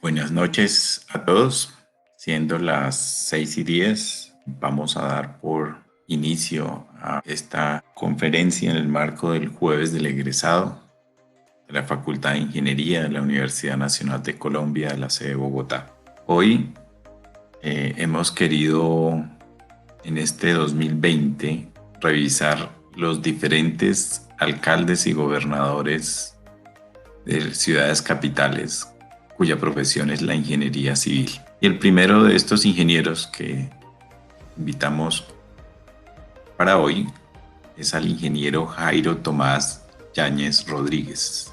Buenas noches a todos. Siendo las 6:10, vamos a dar por inicio a esta conferencia en el marco del Jueves del Egresado de la Facultad de Ingeniería de la Universidad Nacional de Colombia, de la sede de Bogotá. Hoy hemos querido, en este 2020, revisar los diferentes alcaldes y gobernadores de ciudades capitales cuya profesión es la ingeniería civil. Y el primero de estos ingenieros que invitamos para hoy es al ingeniero Jairo Tomás Yáñez Rodríguez.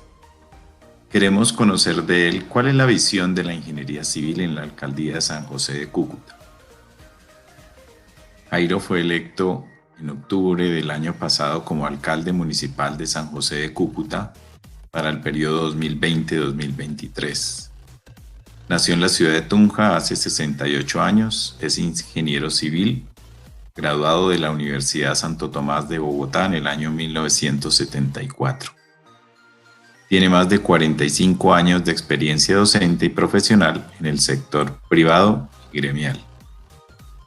Queremos conocer de él cuál es la visión de la ingeniería civil en la alcaldía de San José de Cúcuta. Jairo fue electo en octubre del año pasado como alcalde municipal de San José de Cúcuta para el periodo 2020-2023. Nació en la ciudad de Tunja hace 68 años, es ingeniero civil, graduado de la Universidad Santo Tomás de Bogotá en el año 1974. Tiene más de 45 años de experiencia docente y profesional en el sector privado y gremial,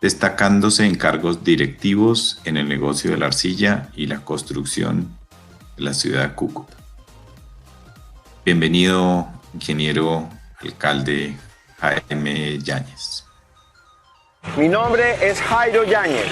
destacándose en cargos directivos en el negocio de la arcilla y la construcción de la ciudad de Cúcuta. Bienvenido, ingeniero alcalde Jaime Yáñez. Mi nombre es Jairo Yáñez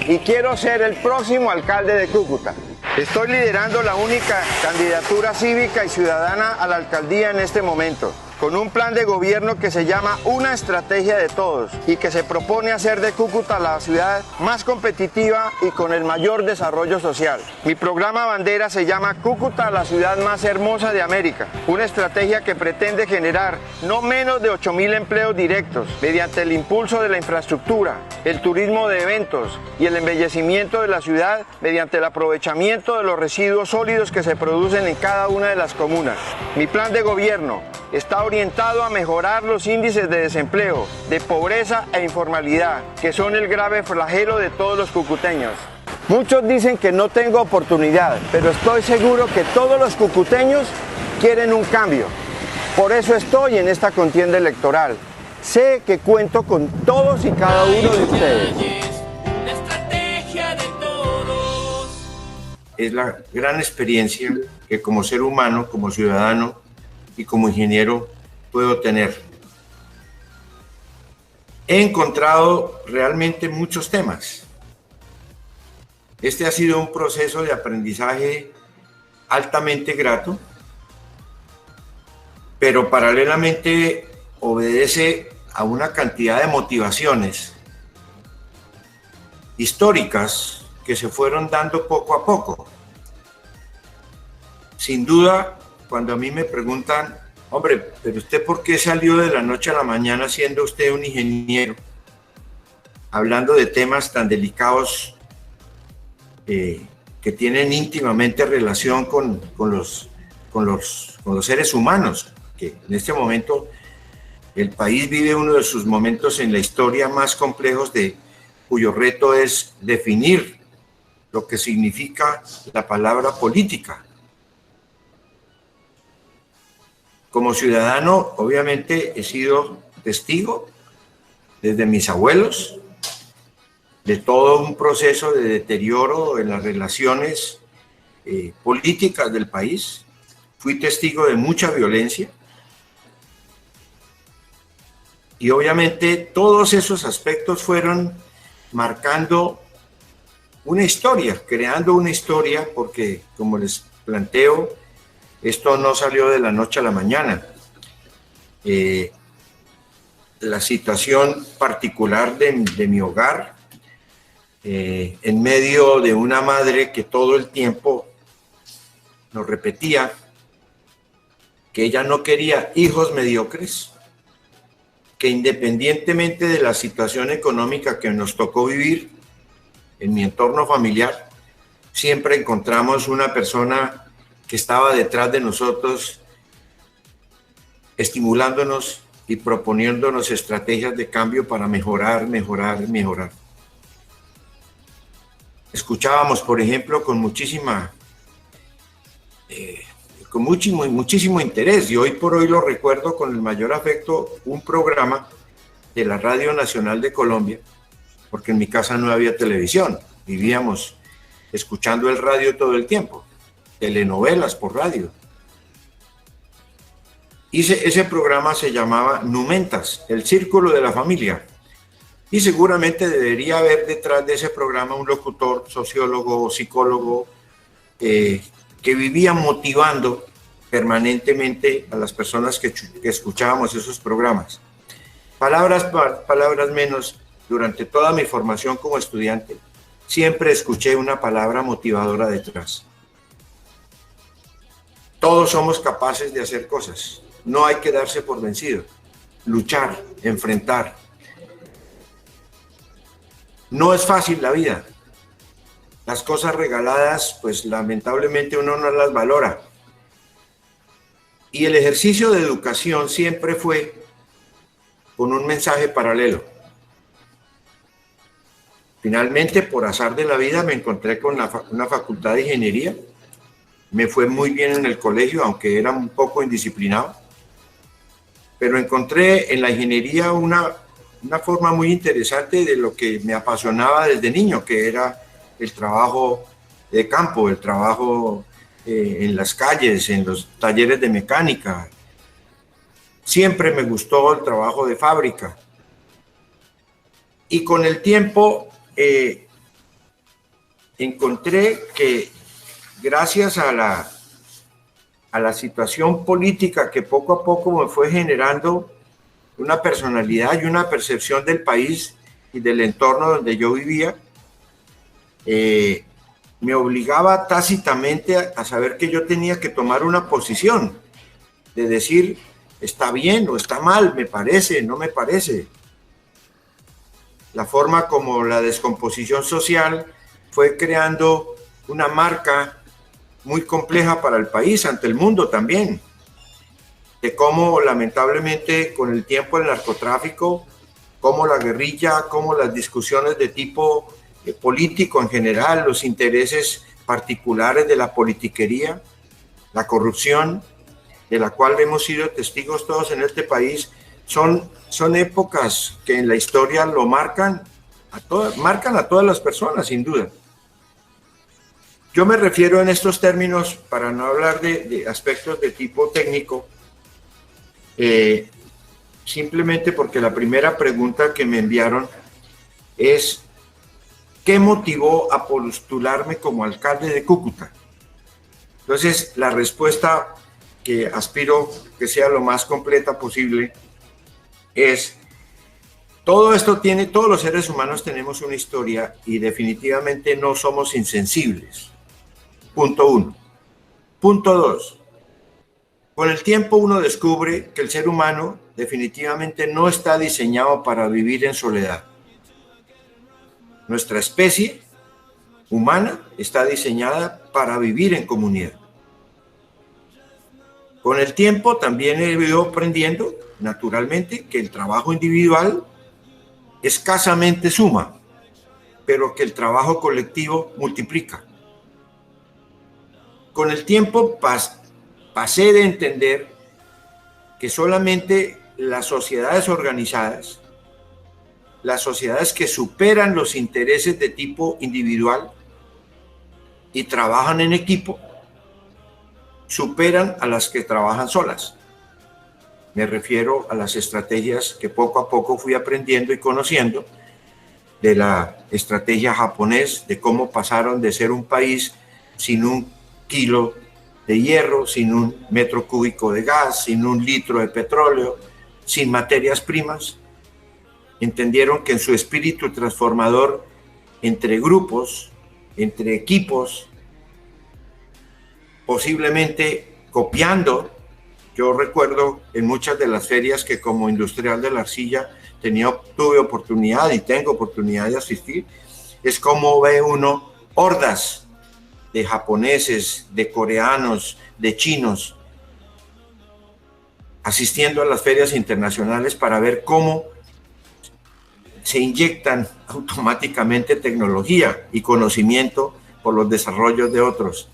y quiero ser el próximo alcalde de Cúcuta. Estoy liderando la única candidatura cívica y ciudadana a la alcaldía en este momento, con un plan de gobierno que se llama Una Estrategia de Todos y que se propone hacer de Cúcuta la ciudad más competitiva y con el mayor desarrollo social. Mi programa bandera se llama Cúcuta, la ciudad más hermosa de América, una estrategia que pretende generar no menos de 8.000 empleos directos mediante el impulso de la infraestructura, el turismo de eventos y el embellecimiento de la ciudad mediante el aprovechamiento de los residuos sólidos que se producen en cada una de las comunas. Mi plan de gobierno está orientado a mejorar los índices de desempleo, de pobreza e informalidad, que son el grave flagelo de todos los cucuteños. Muchos dicen que no tengo oportunidad, pero estoy seguro que todos los cucuteños quieren un cambio. Por eso estoy en esta contienda electoral. Sé que cuento con todos y cada uno de ustedes. La estrategia de todos. Es la gran experiencia que como ser humano, como ciudadano y como ingeniero puedo tener. He encontrado realmente muchos temas. Este ha sido un proceso de aprendizaje altamente grato, pero paralelamente obedece a una cantidad de motivaciones históricas que se fueron dando poco a poco. Sin duda, cuando a mí me preguntan, hombre, pero usted ¿por qué salió de la noche a la mañana siendo usted un ingeniero? Hablando de temas tan delicados que tienen íntimamente relación con los seres humanos, que en este momento el país vive uno de sus momentos en la historia más complejos, cuyo reto es definir lo que significa la palabra política. Como ciudadano, obviamente, he sido testigo desde mis abuelos de todo un proceso de deterioro en las relaciones políticas del país. Fui testigo de mucha violencia y obviamente todos esos aspectos fueron marcando una historia, creando una historia, porque como les planteo, esto no salió de la noche a la mañana. La situación particular de mi hogar, en medio de una madre que todo el tiempo nos repetía que ella no quería hijos mediocres, que independientemente de la situación económica que nos tocó vivir en mi entorno familiar, siempre encontramos una persona que estaba detrás de nosotros estimulándonos y proponiéndonos estrategias de cambio para mejorar. Escuchábamos, por ejemplo, con muchísimo interés, y hoy por hoy lo recuerdo con el mayor afecto, un programa de la Radio Nacional de Colombia, porque en mi casa no había televisión, vivíamos escuchando el radio todo el tiempo, telenovelas por radio. Ese programa se llamaba Numentas, el Círculo de la Familia, y seguramente debería haber detrás de ese programa un locutor, sociólogo, psicólogo, que vivía motivando permanentemente a las personas que escuchábamos esos programas. Palabras menos, durante toda mi formación como estudiante, siempre escuché una palabra motivadora detrás. Todos somos capaces de hacer cosas, no hay que darse por vencido, luchar, enfrentar. No es fácil la vida. Las cosas regaladas, pues lamentablemente uno no las valora. Y el ejercicio de educación siempre fue con un mensaje paralelo. Finalmente, por azar de la vida, me encontré con una facultad de ingeniería. Me fue muy bien en el colegio, aunque era un poco indisciplinado. Pero encontré en la ingeniería una forma muy interesante de lo que me apasionaba desde niño, que era el trabajo de campo, el trabajo en las calles, en los talleres de mecánica. Siempre me gustó el trabajo de fábrica. Y con el tiempo encontré que gracias a la situación política que poco a poco me fue generando una personalidad y una percepción del país y del entorno donde yo vivía, me obligaba tácitamente a saber que yo tenía que tomar una posición, de decir, está bien o está mal, me parece, no me parece. La forma como la descomposición social fue creando una marca muy compleja para el país, ante el mundo también, de cómo lamentablemente con el tiempo el narcotráfico, cómo la guerrilla, cómo las discusiones de tipo político en general, los intereses particulares de la politiquería, la corrupción, de la cual hemos sido testigos todos en este país, son épocas que en la historia lo marcan a todas las personas, sin duda. Yo me refiero en estos términos, para no hablar de aspectos de tipo técnico, simplemente porque la primera pregunta que me enviaron es ¿qué motivó a postularme como alcalde de Cúcuta? Entonces, la respuesta que aspiro que sea lo más completa posible es: todos los seres humanos tenemos una historia y definitivamente no somos insensibles. Punto 1. Punto 2. Con el tiempo uno descubre que el ser humano definitivamente no está diseñado para vivir en soledad. Nuestra especie humana está diseñada para vivir en comunidad. Con el tiempo también he ido aprendiendo, naturalmente, que el trabajo individual escasamente suma, pero que el trabajo colectivo multiplica. Con el tiempo pasé de entender que solamente las sociedades organizadas, las sociedades que superan los intereses de tipo individual y trabajan en equipo, superan a las que trabajan solas. Me refiero a las estrategias que poco a poco fui aprendiendo y conociendo, de la estrategia japonés, de cómo pasaron de ser un país sin un kilo de hierro, sin un metro cúbico de gas, sin un litro de petróleo, sin materias primas. Entendieron que en su espíritu transformador, entre grupos, entre equipos, posiblemente copiando. Yo recuerdo en muchas de las ferias que como industrial de la arcilla tuve oportunidad y tengo oportunidad de asistir, es como ve uno hordas de japoneses, de coreanos, de chinos, asistiendo a las ferias internacionales para ver cómo se inyectan automáticamente tecnología y conocimiento por los desarrollos de otros.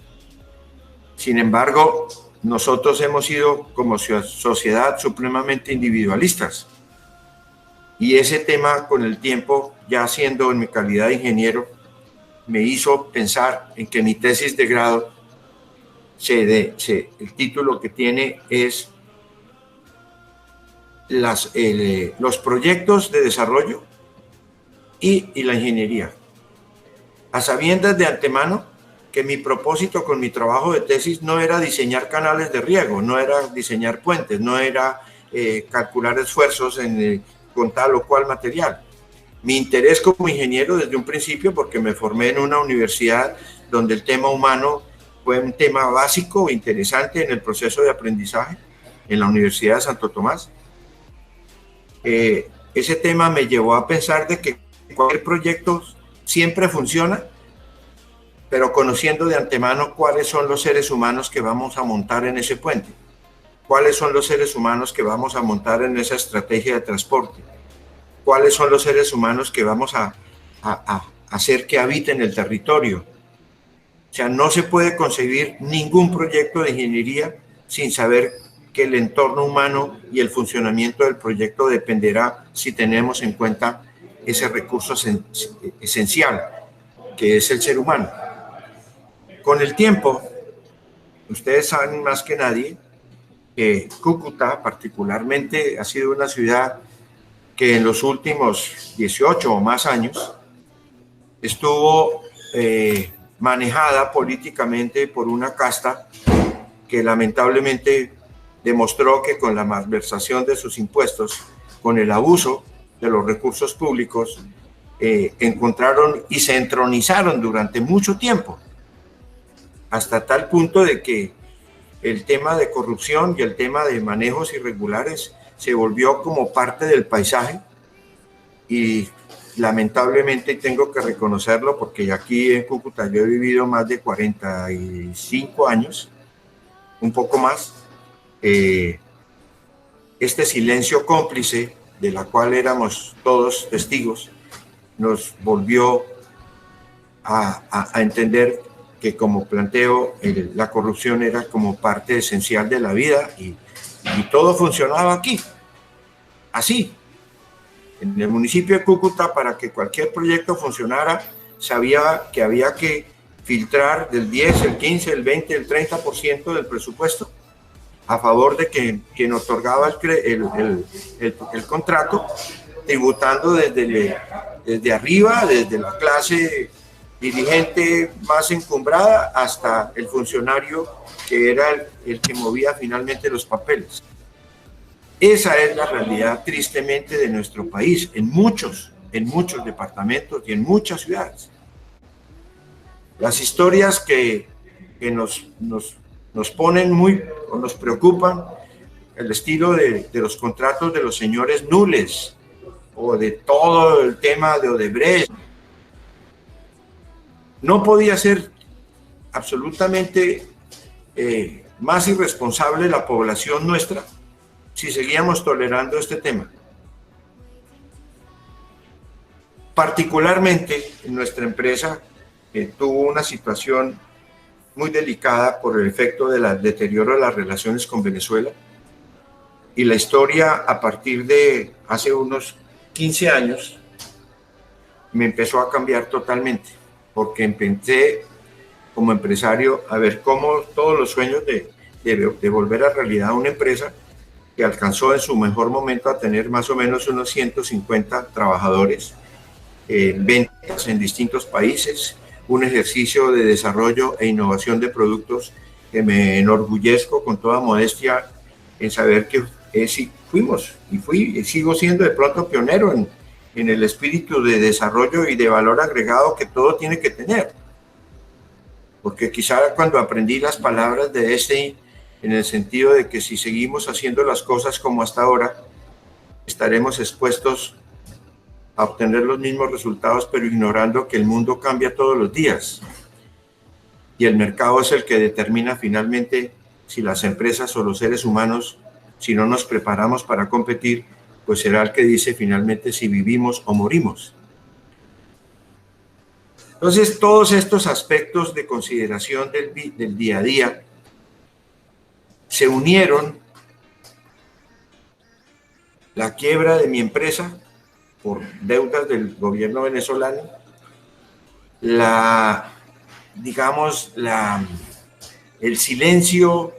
Sin embargo, nosotros hemos sido como sociedad supremamente individualistas. Y ese tema con el tiempo, ya siendo en mi calidad de ingeniero, me hizo pensar en que mi tesis de grado, el título que tiene es los proyectos de desarrollo y la ingeniería. A sabiendas de antemano que mi propósito con mi trabajo de tesis no era diseñar canales de riego, no era diseñar puentes, no era calcular esfuerzos con tal o cual material. Mi interés como ingeniero desde un principio, porque me formé en una universidad donde el tema humano fue un tema básico e interesante en el proceso de aprendizaje, en la Universidad de Santo Tomás. Ese tema me llevó a pensar de que cualquier proyecto siempre funciona, pero conociendo de antemano cuáles son los seres humanos que vamos a montar en ese puente, cuáles son los seres humanos que vamos a montar en esa estrategia de transporte, cuáles son los seres humanos que vamos a hacer que habiten el territorio. O sea, no se puede concebir ningún proyecto de ingeniería sin saber que el entorno humano y el funcionamiento del proyecto dependerá si tenemos en cuenta ese recurso esencial, que es el ser humano. Con el tiempo, ustedes saben más que nadie que Cúcuta particularmente ha sido una ciudad que en los últimos 18 o más años estuvo manejada políticamente por una casta que lamentablemente demostró que con la malversación de sus impuestos, con el abuso de los recursos públicos, encontraron y se entronizaron durante mucho tiempo, hasta tal punto de que el tema de corrupción y el tema de manejos irregulares se volvió como parte del paisaje y lamentablemente tengo que reconocerlo porque aquí en Cúcuta yo he vivido más de 45 años, un poco más. Este silencio cómplice de la cual éramos todos testigos nos volvió a entender que, como planteo, la corrupción era como parte esencial de la vida y todo funcionaba aquí, así. En el municipio de Cúcuta, para que cualquier proyecto funcionara, sabía que había que filtrar del 10, el 15, el 20, el 30% del presupuesto a favor de quien otorgaba el contrato, tributando desde arriba, desde la clase dirigente más encumbrada hasta el funcionario que era el que movía finalmente los papeles. Esa es la realidad, tristemente, de nuestro país, en muchos departamentos y en muchas ciudades. Las historias que nos ponen o nos preocupan, el estilo de los contratos de los señores Nules o de todo el tema de Odebrecht. No podía ser absolutamente más irresponsable la población nuestra si seguíamos tolerando este tema. Particularmente en nuestra empresa tuvo una situación muy delicada por el efecto del deterioro de las relaciones con Venezuela, y la historia a partir de hace unos 15 años me empezó a cambiar totalmente, porque empecé como empresario a ver cómo todos los sueños de volver a realidad una empresa que alcanzó en su mejor momento a tener más o menos unos 150 trabajadores, ventas en distintos países, un ejercicio de desarrollo e innovación de productos que me enorgullezco con toda modestia en saber que sí fuimos y fui y sigo siendo de pronto pionero en el espíritu de desarrollo y de valor agregado que todo tiene que tener. Porque quizá cuando aprendí las palabras de Einstein, en el sentido de que si seguimos haciendo las cosas como hasta ahora, estaremos expuestos a obtener los mismos resultados, pero ignorando que el mundo cambia todos los días. Y el mercado es el que determina finalmente si las empresas o los seres humanos si no nos preparamos para competir, pues será el que dice finalmente si vivimos o morimos. Entonces, todos estos aspectos de consideración del día a día se unieron. La quiebra de mi empresa por deudas del gobierno venezolano, el silencio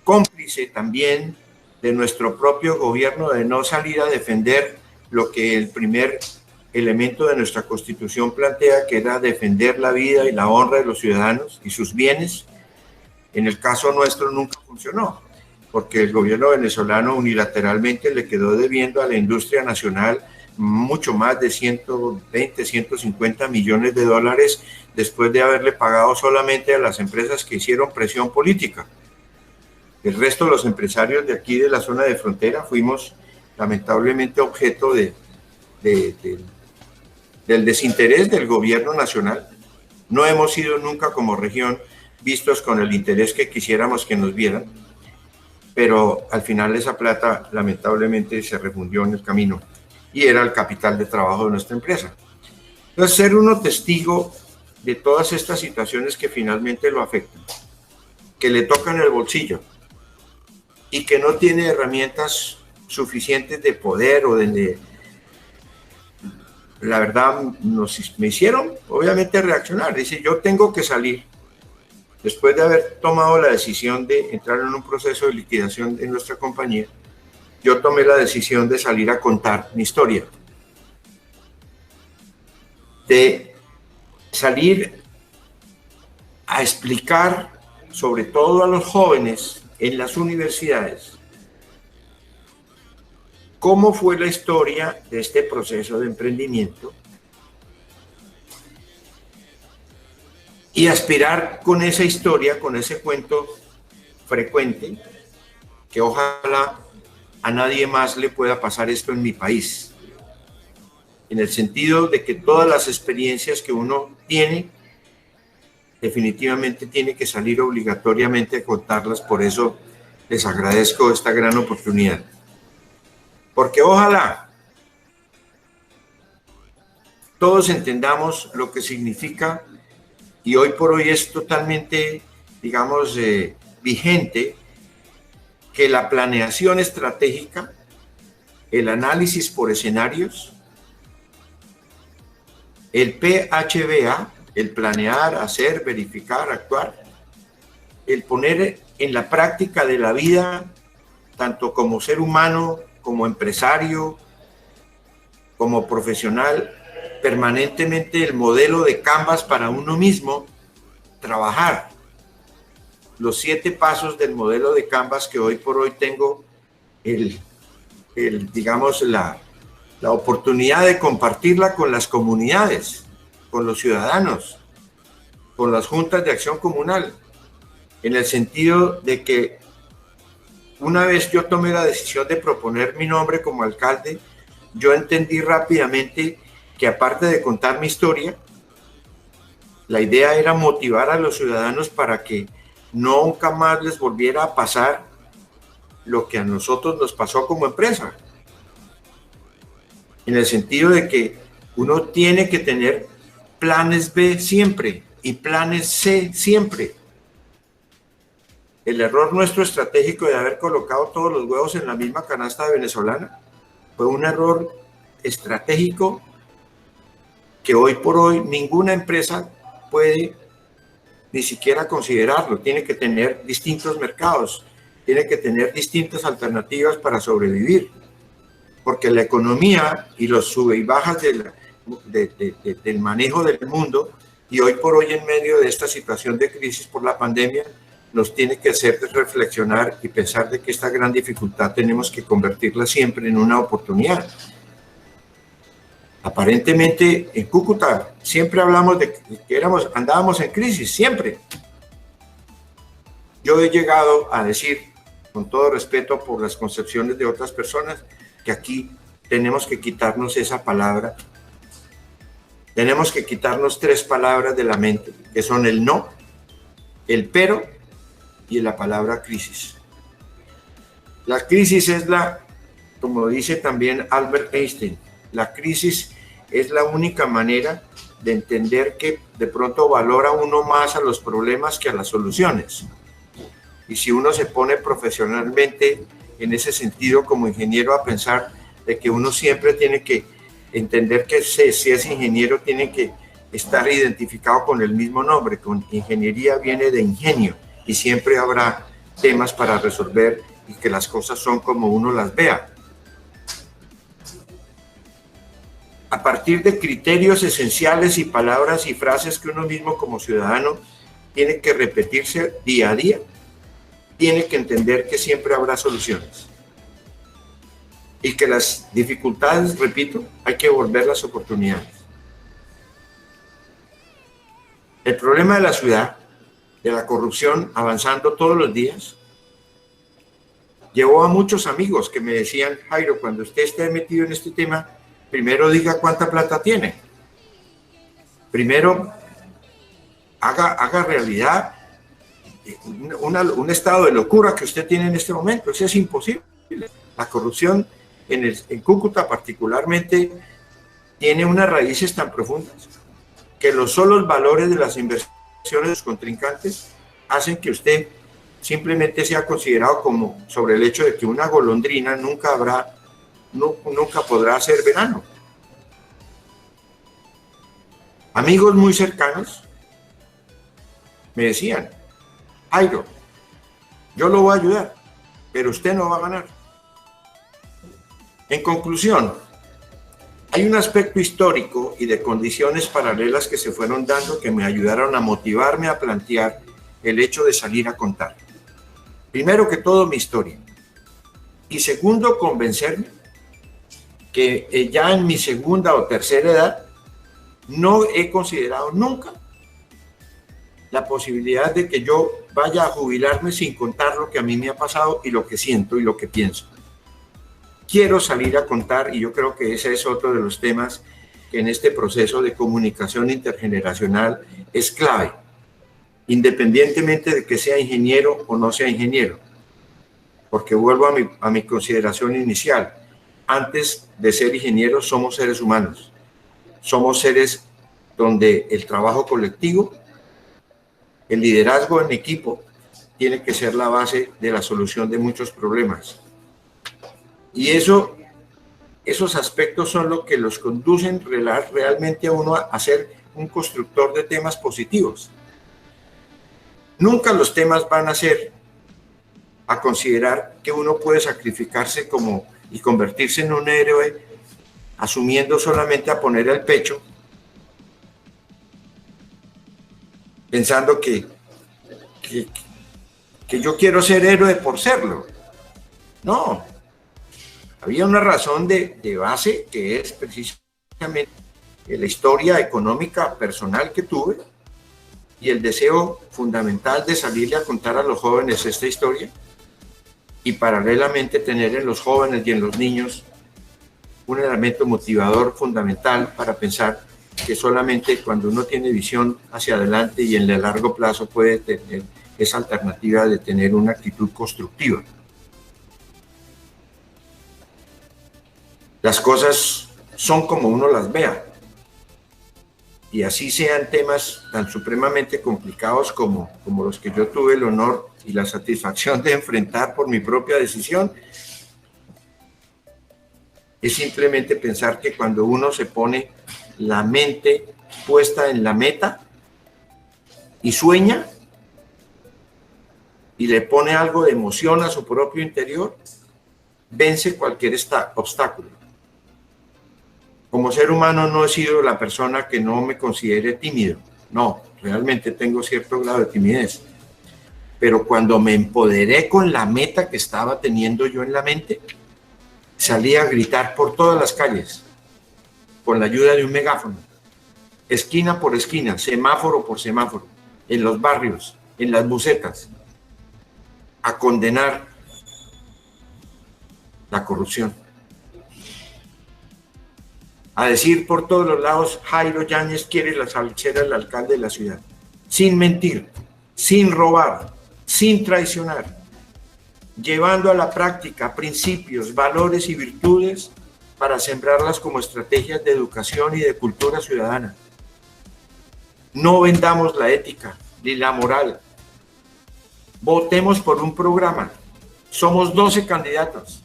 cómplice también de nuestro propio gobierno de no salir a defender lo que el primer elemento de nuestra Constitución plantea, que era defender la vida y la honra de los ciudadanos y sus bienes. En el caso nuestro nunca funcionó, porque el gobierno venezolano unilateralmente le quedó debiendo a la industria nacional mucho más de 120, 150 millones de dólares después de haberle pagado solamente a las empresas que hicieron presión política. El resto de los empresarios de aquí de la zona de frontera fuimos lamentablemente objeto del desinterés del gobierno nacional. No hemos sido nunca como región vistos con el interés que quisiéramos que nos vieran, pero al final esa plata lamentablemente se refundió en el camino y era el capital de trabajo de nuestra empresa. Entonces, ser uno testigo de todas estas situaciones que finalmente lo afectan, que le tocan el bolsillo y que no tiene herramientas suficientes de poder o de... La verdad, me hicieron obviamente reaccionar. Dice, yo tengo que salir. Después de haber tomado la decisión de entrar en un proceso de liquidación en nuestra compañía, yo tomé la decisión de salir a contar mi historia, de salir a explicar, sobre todo a los jóvenes en las universidades, cómo fue la historia de este proceso de emprendimiento y aspirar con esa historia, con ese cuento frecuente, que ojalá a nadie más le pueda pasar esto en mi país, en el sentido de que todas las experiencias que uno tiene, definitivamente tiene que salir obligatoriamente a contarlas. Por eso les agradezco esta gran oportunidad, porque ojalá todos entendamos lo que significa, y hoy por hoy es totalmente, digamos, vigente, que la planeación estratégica, el análisis por escenarios, el PHBA, el planear, hacer, verificar, actuar, el poner en la práctica de la vida, tanto como ser humano, como empresario, como profesional, permanentemente el modelo de Canvas para uno mismo, trabajar los 7 pasos del modelo de Canvas que hoy por hoy tengo digamos, la oportunidad de compartirla con las comunidades, con los ciudadanos, con las juntas de acción comunal, en el sentido de que una vez yo tomé la decisión de proponer mi nombre como alcalde, yo entendí rápidamente que aparte de contar mi historia, la idea era motivar a los ciudadanos para que nunca más les volviera a pasar lo que a nosotros nos pasó como empresa. En el sentido de que uno tiene que tener planes B siempre y planes C siempre. El error nuestro estratégico de haber colocado todos los huevos en la misma canasta venezolana fue un error estratégico que hoy por hoy ninguna empresa puede ni siquiera considerarlo. Tiene que tener distintos mercados, tiene que tener distintas alternativas para sobrevivir, porque la economía y los sube y bajas del manejo del mundo, y hoy por hoy en medio de esta situación de crisis por la pandemia, nos tiene que hacer reflexionar y pensar de que esta gran dificultad tenemos que convertirla siempre en una oportunidad. Aparentemente en Cúcuta siempre hablamos de que andábamos en crisis, siempre. Yo he llegado a decir, con todo respeto por las concepciones de otras personas, que aquí tenemos que quitarnos esa palabra. Tenemos que quitarnos 3 palabras de la mente, que son el no, el pero y la palabra crisis. La crisis es como dice también Albert Einstein, la crisis es la única manera de entender que de pronto valora uno más a los problemas que a las soluciones. Y si uno se pone profesionalmente en ese sentido como ingeniero a pensar de que uno siempre tiene que entender que si es ingeniero tiene que estar identificado con el mismo nombre, con ingeniería viene de ingenio y siempre habrá temas para resolver y que las cosas son como uno las vea. A partir de criterios esenciales y palabras y frases que uno mismo como ciudadano tiene que repetirse día a día, tiene que entender que siempre habrá soluciones. Y que las dificultades, repito, hay que volverlas oportunidades. El problema de la ciudad, de la corrupción avanzando todos los días, llevó a muchos amigos que me decían, Jairo, cuando usted esté metido en este tema, primero diga cuánta plata tiene. Primero haga realidad un estado de locura que usted tiene en este momento. Eso es imposible. La corrupción en Cúcuta particularmente tiene unas raíces tan profundas que los solos valores de las inversiones de los contrincantes hacen que usted simplemente sea considerado como sobre el hecho de que una golondrina nunca podrá hacer verano. Amigos muy cercanos me decían, Jairo, yo lo voy a ayudar, pero usted no va a ganar. En conclusión, hay un aspecto histórico y de condiciones paralelas que se fueron dando que me ayudaron a motivarme a plantear el hecho de salir a contar. Primero que todo, mi historia. Y segundo, convencerme que ya en mi segunda o tercera edad no he considerado nunca la posibilidad de que yo vaya a jubilarme sin contar lo que a mí me ha pasado y lo que siento y lo que pienso. Quiero salir a contar y yo creo que ese es otro de los temas que en este proceso de comunicación intergeneracional es clave, independientemente de que sea ingeniero o no sea ingeniero. Porque vuelvo a mi consideración inicial. Antes de ser ingenieros somos seres humanos. Somos seres donde el trabajo colectivo, el liderazgo en equipo, tiene que ser la base de la solución de muchos problemas. Y esos aspectos son los que los conducen realmente a uno a ser un constructor de temas positivos. Nunca los temas van a ser a considerar que uno puede sacrificarse y convertirse en un héroe asumiendo solamente a poner el pecho, pensando que yo quiero ser héroe por serlo. No, había una razón de base que es precisamente la historia económica personal que tuve y el deseo fundamental de salirle a contar a los jóvenes esta historia y paralelamente tener en los jóvenes y en los niños un elemento motivador fundamental para pensar que solamente cuando uno tiene visión hacia adelante y en el largo plazo puede tener esa alternativa de tener una actitud constructiva. Las cosas son como uno las vea. Y así sean temas tan supremamente complicados como los que yo tuve el honor y la satisfacción de enfrentar por mi propia decisión, es simplemente pensar que cuando uno se pone la mente puesta en la meta y sueña y le pone algo de emoción a su propio interior, vence cualquier obstáculo. Como ser humano no he sido la persona que no me considere tímido. No, realmente tengo cierto grado de timidez. Pero cuando me empoderé con la meta que estaba teniendo yo en la mente, salí a gritar por todas las calles, con la ayuda de un megáfono, esquina por esquina, semáforo por semáforo, en los barrios, en las bucetas, a condenar la corrupción. A decir por todos los lados, Jairo Yáñez quiere ser el alcalde de la ciudad, sin mentir, sin robar, sin traicionar, llevando a la práctica principios, valores y virtudes para sembrarlas como estrategias de educación y de cultura ciudadana. No vendamos la ética ni la moral. Votemos por un programa. Somos 12 candidatos.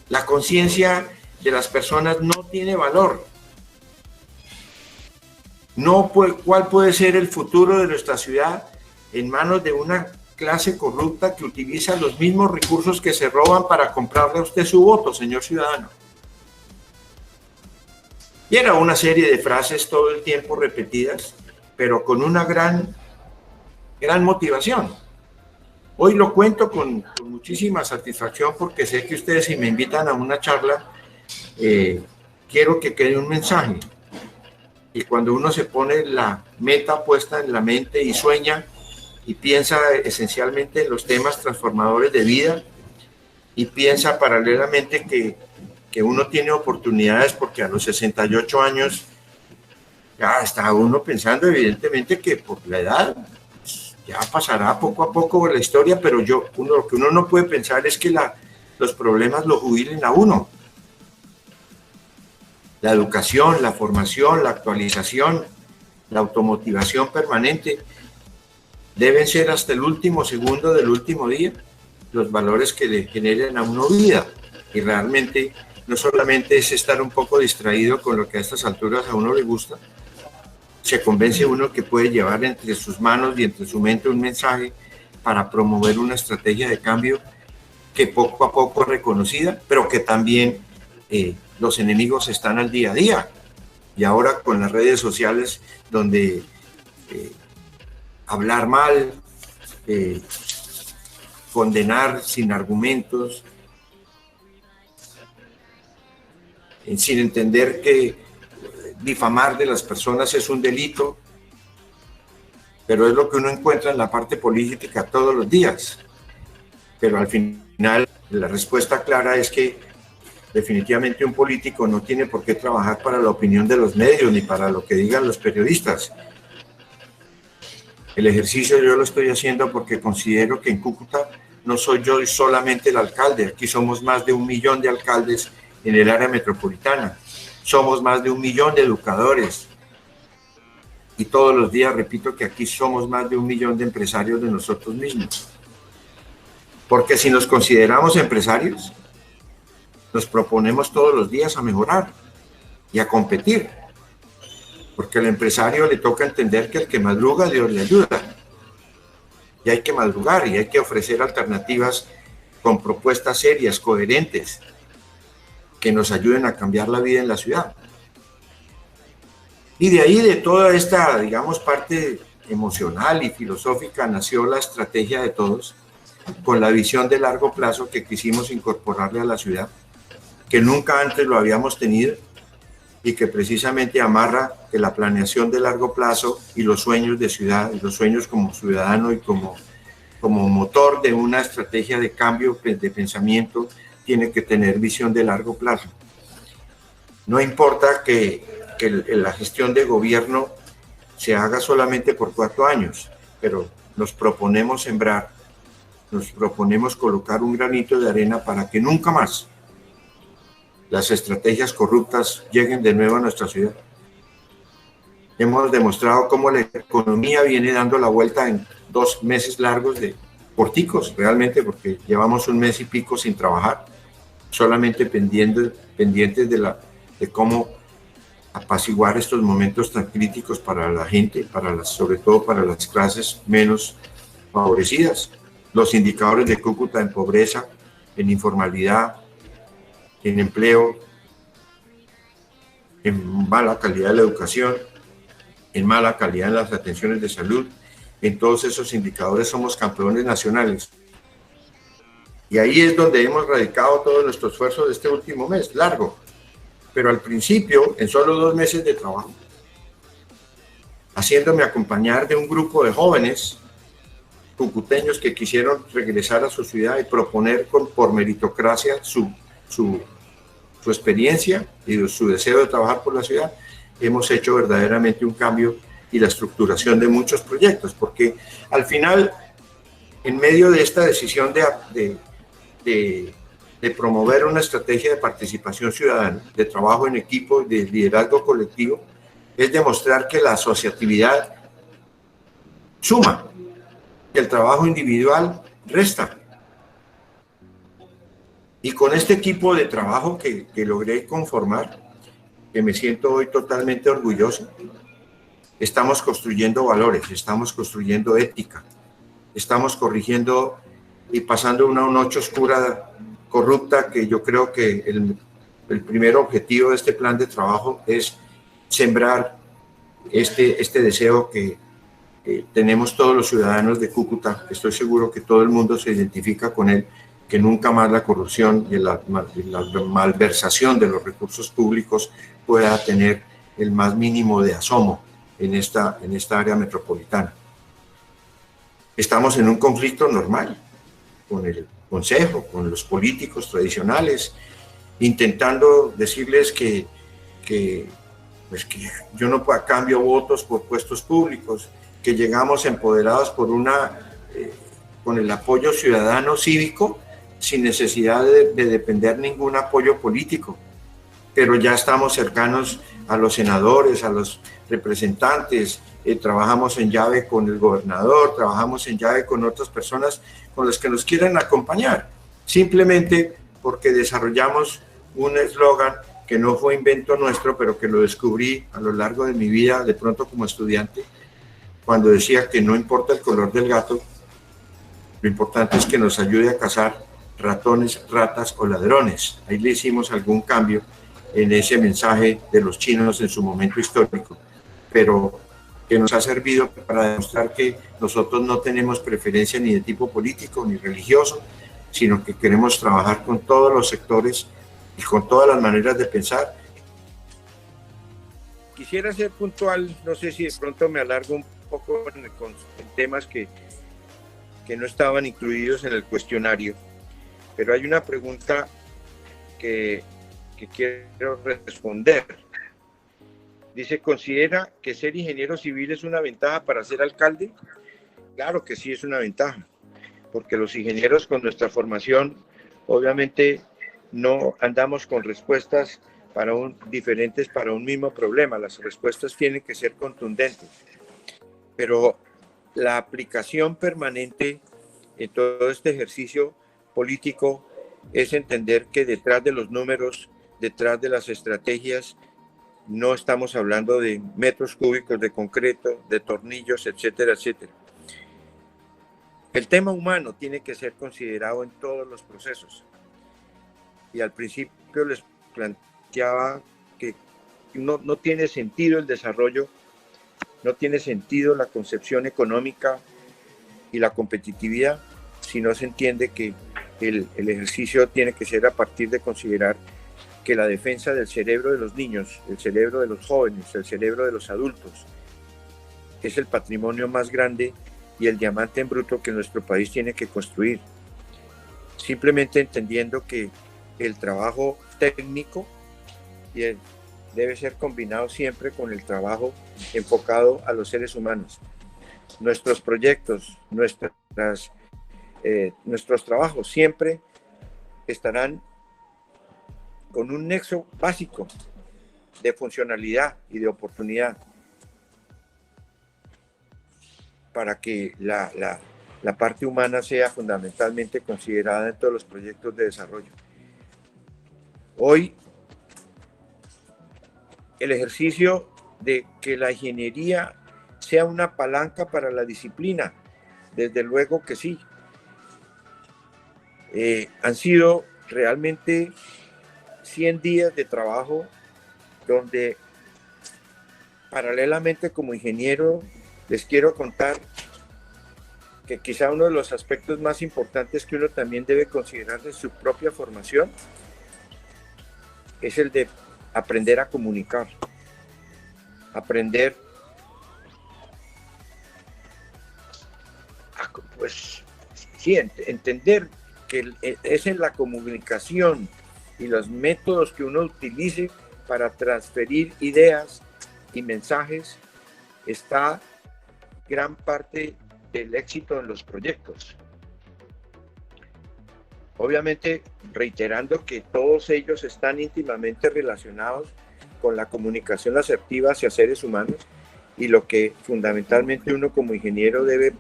La conciencia de las personas no tiene valor. ¿Cuál puede ser el futuro de nuestra ciudad en manos de una clase corrupta que utiliza los mismos recursos que se roban para comprarle a usted su voto, señor ciudadano? Y era una serie de frases todo el tiempo repetidas, pero con una gran motivación. Hoy lo cuento con muchísima satisfacción porque sé que ustedes, si me invitan a una charla, quiero que quede un mensaje. Y cuando uno se pone la meta puesta en la mente y sueña y piensa esencialmente en los temas transformadores de vida y piensa paralelamente que uno tiene oportunidades, porque a los 68 años ya está uno pensando evidentemente que por la edad ya pasará poco a poco la historia, pero lo que uno no puede pensar es que los problemas lo jubilen a uno. La educación, la formación, la actualización, la automotivación permanente deben ser hasta el último segundo del último día los valores que le generen a uno vida. Y realmente no solamente es estar un poco distraído con lo que a estas alturas a uno le gusta, se convence uno que puede llevar entre sus manos y entre su mente un mensaje para promover una estrategia de cambio que poco a poco es reconocida, pero que también los enemigos están al día a día. Y ahora con las redes sociales, donde hablar mal, condenar sin argumentos, sin entender que difamar de las personas es un delito, pero es lo que uno encuentra en la parte política todos los días. Pero al final la respuesta clara es que definitivamente un político no tiene por qué trabajar para la opinión de los medios ni para lo que digan los periodistas. El ejercicio yo lo estoy haciendo porque considero que en Cúcuta no soy yo solamente el alcalde, aquí somos más de 1 millón de alcaldes en el área metropolitana, somos más de 1 millón de educadores y todos los días repito que aquí somos más de 1 millón de empresarios de nosotros mismos. Porque si nos consideramos empresarios, nos proponemos todos los días a mejorar y a competir. Porque al empresario le toca entender que el que madruga, Dios le ayuda. Y hay que madrugar y hay que ofrecer alternativas con propuestas serias, coherentes, que nos ayuden a cambiar la vida en la ciudad. Y de ahí, de toda esta, digamos, parte emocional y filosófica, nació la estrategia de todos, con la visión de largo plazo que quisimos incorporarle a la ciudad, que nunca antes lo habíamos tenido y que precisamente amarra que la planeación de largo plazo y los sueños de ciudad, y los sueños como ciudadano y como motor de una estrategia de cambio de pensamiento, tiene que tener visión de largo plazo. No importa que la gestión de gobierno se haga solamente por 4 años, pero nos proponemos sembrar, nos proponemos colocar un granito de arena para que nunca más las estrategias corruptas lleguen de nuevo a nuestra ciudad. Hemos demostrado cómo la economía viene dando la vuelta en 2 meses largos de corticos, realmente, porque llevamos 1 mes y pico sin trabajar, solamente pendientes de cómo apaciguar estos momentos tan críticos para la gente, sobre todo para las clases menos favorecidas. Los indicadores de Cúcuta en pobreza, en informalidad, en empleo, en mala calidad de la educación, en mala calidad de las atenciones de salud, en todos esos indicadores somos campeones nacionales. Y ahí es donde hemos radicado todo nuestro esfuerzo de este último mes, largo, pero al principio, en solo 2 meses de trabajo, haciéndome acompañar de un grupo de jóvenes cucuteños que quisieron regresar a su ciudad y proponer por meritocracia su experiencia y su deseo de trabajar por la ciudad, hemos hecho verdaderamente un cambio y la estructuración de muchos proyectos, porque al final en medio de esta decisión de promover una estrategia de participación ciudadana, de trabajo en equipo, de liderazgo colectivo, es demostrar que la asociatividad suma, que el trabajo individual resta. Y con este equipo de trabajo que logré conformar, que me siento hoy totalmente orgulloso, estamos construyendo valores, estamos construyendo ética, estamos corrigiendo y pasando una noche oscura, corrupta, que yo creo que el primer objetivo de este plan de trabajo es sembrar este deseo que tenemos todos los ciudadanos de Cúcuta. Estoy seguro que todo el mundo se identifica con él, que nunca más la corrupción y la malversación de los recursos públicos pueda tener el más mínimo de asomo en esta área metropolitana. Estamos en un conflicto normal con el Consejo, con los políticos tradicionales, intentando decirles que yo no cambio votos por puestos públicos, que llegamos empoderados por con el apoyo ciudadano cívico, sin necesidad de depender ningún apoyo político, pero ya estamos cercanos a los senadores, a los representantes, trabajamos en llave con el gobernador, trabajamos en llave con otras personas con las que nos quieren acompañar, simplemente porque desarrollamos un eslogan que no fue invento nuestro, pero que lo descubrí a lo largo de mi vida, de pronto como estudiante, cuando decía que no importa el color del gato, lo importante es que nos ayude a cazar ratones, ratas o ladrones. Ahí le hicimos algún cambio en ese mensaje de los chinos en su momento histórico, pero que nos ha servido para demostrar que nosotros no tenemos preferencia ni de tipo político ni religioso, sino que queremos trabajar con todos los sectores y con todas las maneras de pensar. Quisiera ser puntual, no sé si de pronto me alargo un poco en temas que no estaban incluidos en el cuestionario, pero hay una pregunta que quiero responder. Dice, ¿considera que ser ingeniero civil es una ventaja para ser alcalde? Claro que sí es una ventaja, porque los ingenieros con nuestra formación obviamente no andamos con respuestas diferentes para un mismo problema. Las respuestas tienen que ser contundentes, pero la aplicación permanente en todo este ejercicio político es entender que detrás de los números, detrás de las estrategias, no estamos hablando de metros cúbicos de concreto, de tornillos, etcétera, etcétera. El tema humano tiene que ser considerado en todos los procesos. Y al principio les planteaba que no tiene sentido el desarrollo, no tiene sentido la concepción económica y la competitividad si no se entiende que el ejercicio tiene que ser a partir de considerar que la defensa del cerebro de los niños, el cerebro de los jóvenes, el cerebro de los adultos, es el patrimonio más grande y el diamante en bruto que nuestro país tiene que construir. Simplemente entendiendo que el trabajo técnico debe ser combinado siempre con el trabajo enfocado a los seres humanos. Nuestros proyectos, nuestros trabajos siempre estarán con un nexo básico de funcionalidad y de oportunidad para que la parte humana sea fundamentalmente considerada en todos los proyectos de desarrollo. Hoy, el ejercicio de que la ingeniería sea una palanca para la disciplina, desde luego que sí. Han sido realmente 100 días de trabajo donde paralelamente como ingeniero les quiero contar que quizá uno de los aspectos más importantes que uno también debe considerar de su propia formación es el de aprender a comunicar, aprender a, entender que es en la comunicación y los métodos que uno utilice para transferir ideas y mensajes está gran parte del éxito en los proyectos. obviamente reiterando que todos ellos están íntimamente relacionados con la comunicación asertiva hacia seres humanos, y lo que fundamentalmente uno como ingeniero debe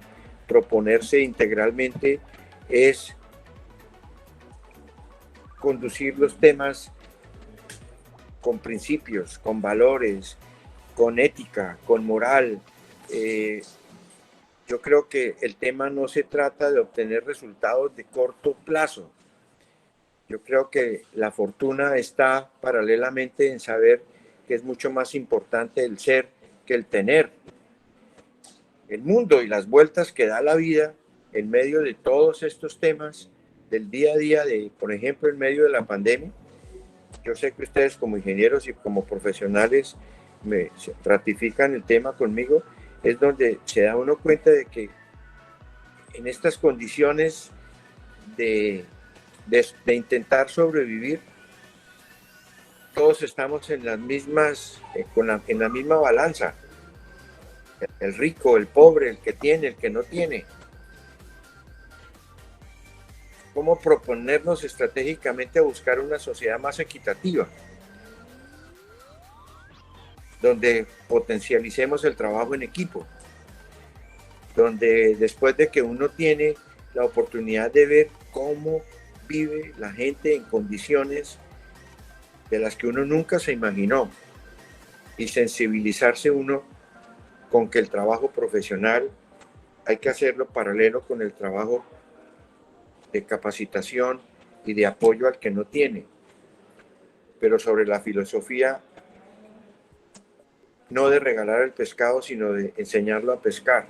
proponerse integralmente es conducir los temas con principios, con valores, con ética, con moral. Yo creo que el tema no se trata de obtener resultados de corto plazo. Yo creo que la fortuna está paralelamente en saber que es mucho más importante el ser que el tener. El mundo y las vueltas que da la vida en medio de todos estos temas del día a día, por ejemplo, en medio de la pandemia. Yo sé que ustedes como ingenieros y como profesionales me ratifican el tema conmigo, es donde se da uno cuenta de que en estas condiciones de intentar sobrevivir, todos estamos en las mismas, en la misma balanza. El rico, el pobre, el que tiene, el que no tiene. ¿Cómo proponernos estratégicamente a buscar una sociedad más equitativa? Donde potencialicemos el trabajo en equipo. Donde después de que uno tiene la oportunidad de ver cómo vive la gente en condiciones de las que uno nunca se imaginó, y sensibilizarse uno con que el trabajo profesional hay que hacerlo paralelo con el trabajo de capacitación y de apoyo al que no tiene, pero sobre la filosofía no de regalar el pescado, sino de enseñarlo a pescar.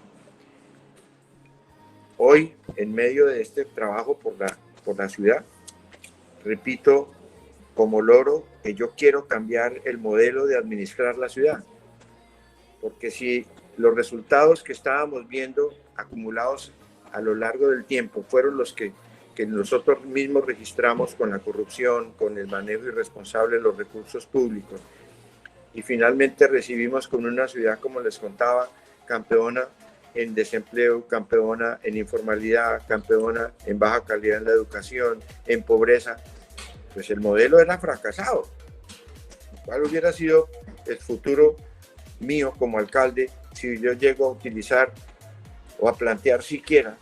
Hoy, en medio de este trabajo por la ciudad, repito como loro que yo quiero cambiar el modelo de administrar la ciudad, porque si los resultados que estábamos viendo acumulados a lo largo del tiempo fueron los que nosotros mismos registramos con la corrupción, con el manejo irresponsable de los recursos públicos, y finalmente recibimos con una ciudad, como les contaba, campeona en desempleo, campeona en informalidad, campeona en baja calidad en la educación, en pobreza, pues el modelo era fracasado. ¿Cuál hubiera sido el futuro mío como alcalde si yo llego a utilizar o a plantear siquiera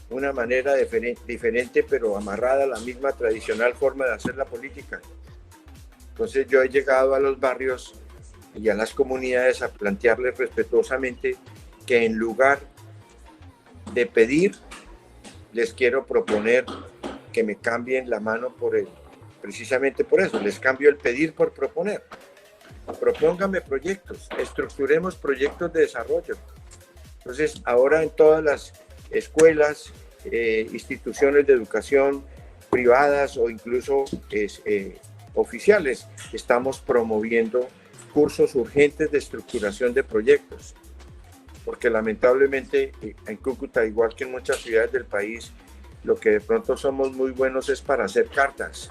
una manera diferente, pero amarrada a la misma tradicional forma de hacer la política? Entonces yo he llegado a los barrios y a las comunidades a plantearles respetuosamente que en lugar de pedir, les quiero proponer que me cambien la mano por él. Precisamente por eso, les cambio el pedir por proponer. Propóngame proyectos, estructuremos proyectos de desarrollo. Entonces, ahora en todas las escuelas, instituciones de educación privadas o incluso oficiales, estamos promoviendo cursos urgentes de estructuración de proyectos, porque lamentablemente en Cúcuta, igual que en muchas ciudades del país, lo que de pronto somos muy buenos es para hacer cartas,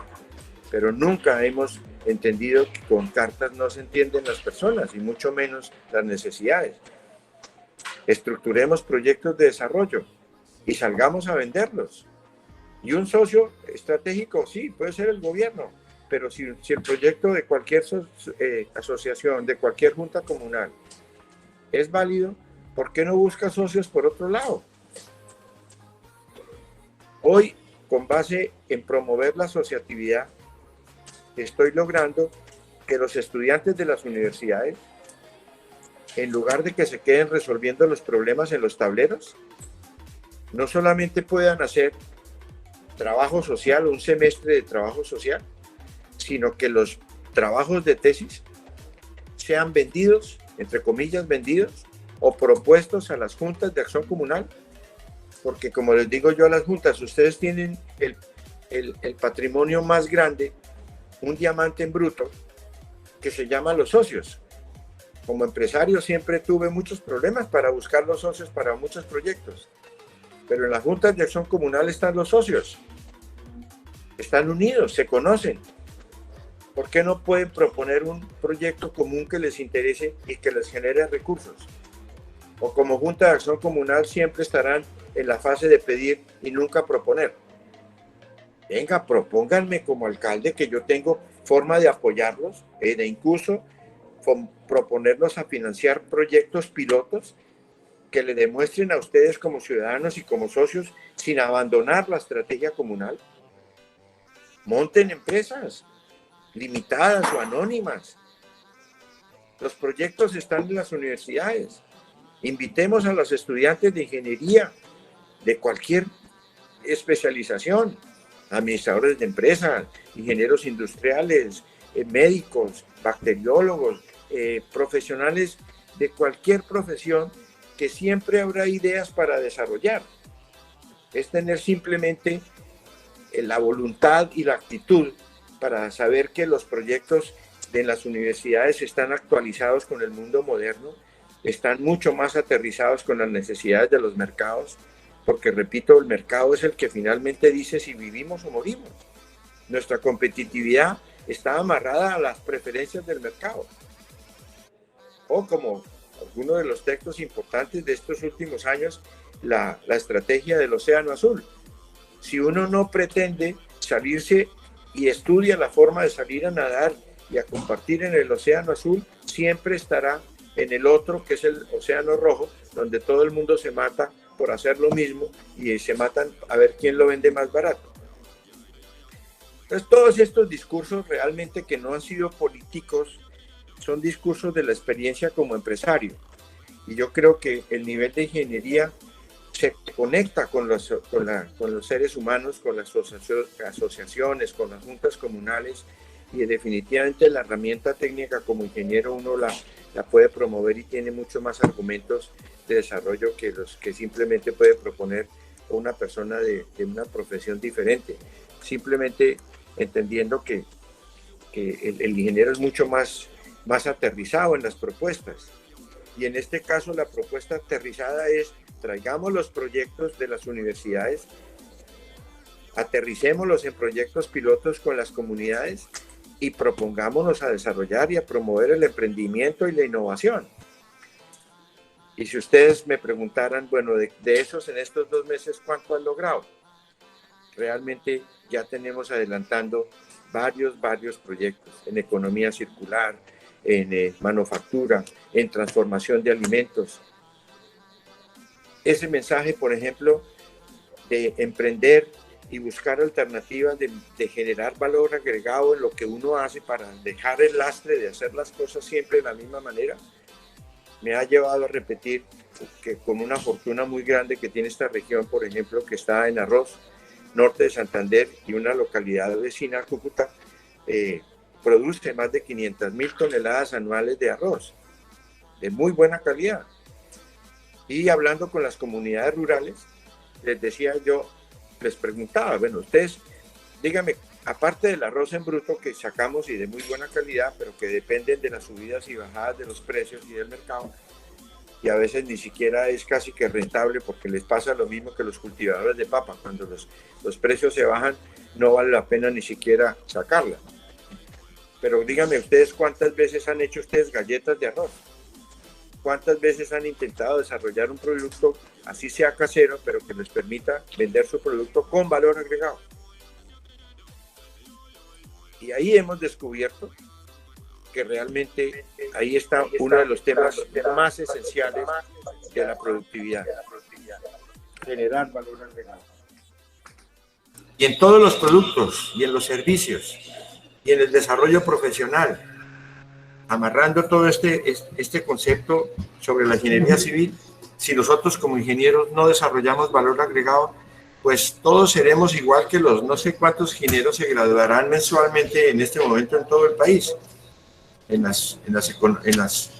pero nunca hemos entendido que con cartas no se entienden las personas y mucho menos las necesidades. Estructuremos proyectos de desarrollo y salgamos a venderlos. Y un socio estratégico, sí, puede ser el gobierno, pero si el proyecto de cualquier asociación, de cualquier junta comunal es válido, ¿por qué no busca socios por otro lado? Hoy, con base en promover la asociatividad, estoy logrando que los estudiantes de las universidades, en lugar de que se queden resolviendo los problemas en los tableros, no solamente puedan hacer trabajo social o un semestre de trabajo social, sino que los trabajos de tesis sean vendidos, entre comillas vendidos, o propuestos a las juntas de acción comunal, porque como les digo yo a las juntas, ustedes tienen el patrimonio más grande, un diamante en bruto, que se llama los socios. Como empresario siempre tuve muchos problemas para buscar los socios para muchos proyectos, pero en las juntas de acción comunal están los socios, están unidos, se conocen. ¿Por qué no pueden proponer un proyecto común que les interese y que les genere recursos? O como junta de acción comunal siempre estarán en la fase de pedir y nunca proponer. venga, propónganme como alcalde, que yo tengo forma de apoyarlos, de incluso proponerlos a financiar proyectos pilotos que le demuestren a ustedes como ciudadanos y como socios, sin abandonar la estrategia comunal. Monten empresas limitadas o anónimas. Los proyectos están en las universidades. Invitemos a los estudiantes de ingeniería de cualquier especialización, administradores de empresas, ingenieros industriales, médicos, bacteriólogos, profesionales de cualquier profesión, que siempre habrá ideas para desarrollar. Es tener simplemente la voluntad y la actitud para saber que los proyectos de las universidades están actualizados con el mundo moderno, están mucho más aterrizados con las necesidades de los mercados, porque repito, el mercado es el que finalmente dice si vivimos o morimos. Nuestra competitividad está amarrada a las preferencias del mercado. O como algunos de los textos importantes de estos últimos años, la estrategia del Océano Azul. Si uno no pretende salirse y estudia la forma de salir a nadar y a compartir en el Océano Azul, siempre estará en el otro, que es el Océano Rojo, donde todo el mundo se mata por hacer lo mismo y se matan a ver quién lo vende más barato. Entonces, todos estos discursos realmente que no han sido políticos son discursos de la experiencia como empresario. Y yo creo que el nivel de ingeniería se conecta con los seres humanos, con las asociaciones, con las juntas comunales, y definitivamente la herramienta técnica como ingeniero uno la puede promover y tiene mucho más argumentos de desarrollo que los que simplemente puede proponer una persona de una profesión diferente. Simplemente entendiendo que el ingeniero es mucho más aterrizado en las propuestas. Y en este caso la propuesta aterrizada es: traigamos los proyectos de las universidades, aterricémoslos en proyectos pilotos con las comunidades y propongámonos a desarrollar y a promover el emprendimiento y la innovación. Y si ustedes me preguntaran, bueno, de esos en estos 2 meses, ¿cuánto han logrado? Realmente ya tenemos adelantando varios proyectos en economía circular, en manufactura, en transformación de alimentos. Ese mensaje, por ejemplo, de emprender y buscar alternativas de generar valor agregado en lo que uno hace para dejar el lastre de hacer las cosas siempre de la misma manera, me ha llevado a repetir que con una fortuna muy grande que tiene esta región, por ejemplo, que está en Arroz, norte de Santander, y una localidad vecina, Cúcuta, produce más de 500.000 toneladas anuales de arroz, de muy buena calidad. Y hablando con las comunidades rurales, les decía yo, les preguntaba, bueno, ustedes, díganme, aparte del arroz en bruto que sacamos y de muy buena calidad, pero que dependen de las subidas y bajadas de los precios y del mercado, y a veces ni siquiera es casi que rentable, porque les pasa lo mismo que los cultivadores de papa, cuando los precios se bajan, no vale la pena ni siquiera sacarla. Pero díganme ustedes, ¿cuántas veces han hecho ustedes galletas de arroz? ¿Cuántas veces han intentado desarrollar un producto, así sea casero, pero que les permita vender su producto con valor agregado? Y ahí hemos descubierto que realmente ahí está uno de los temas más esenciales de la productividad. Generar valor agregado. Y en todos los productos, y en los servicios, y en el desarrollo profesional, amarrando todo este concepto sobre la ingeniería civil, si nosotros como ingenieros no desarrollamos valor agregado, pues todos seremos igual que los no sé cuántos ingenieros se graduarán mensualmente en este momento en todo el país, en las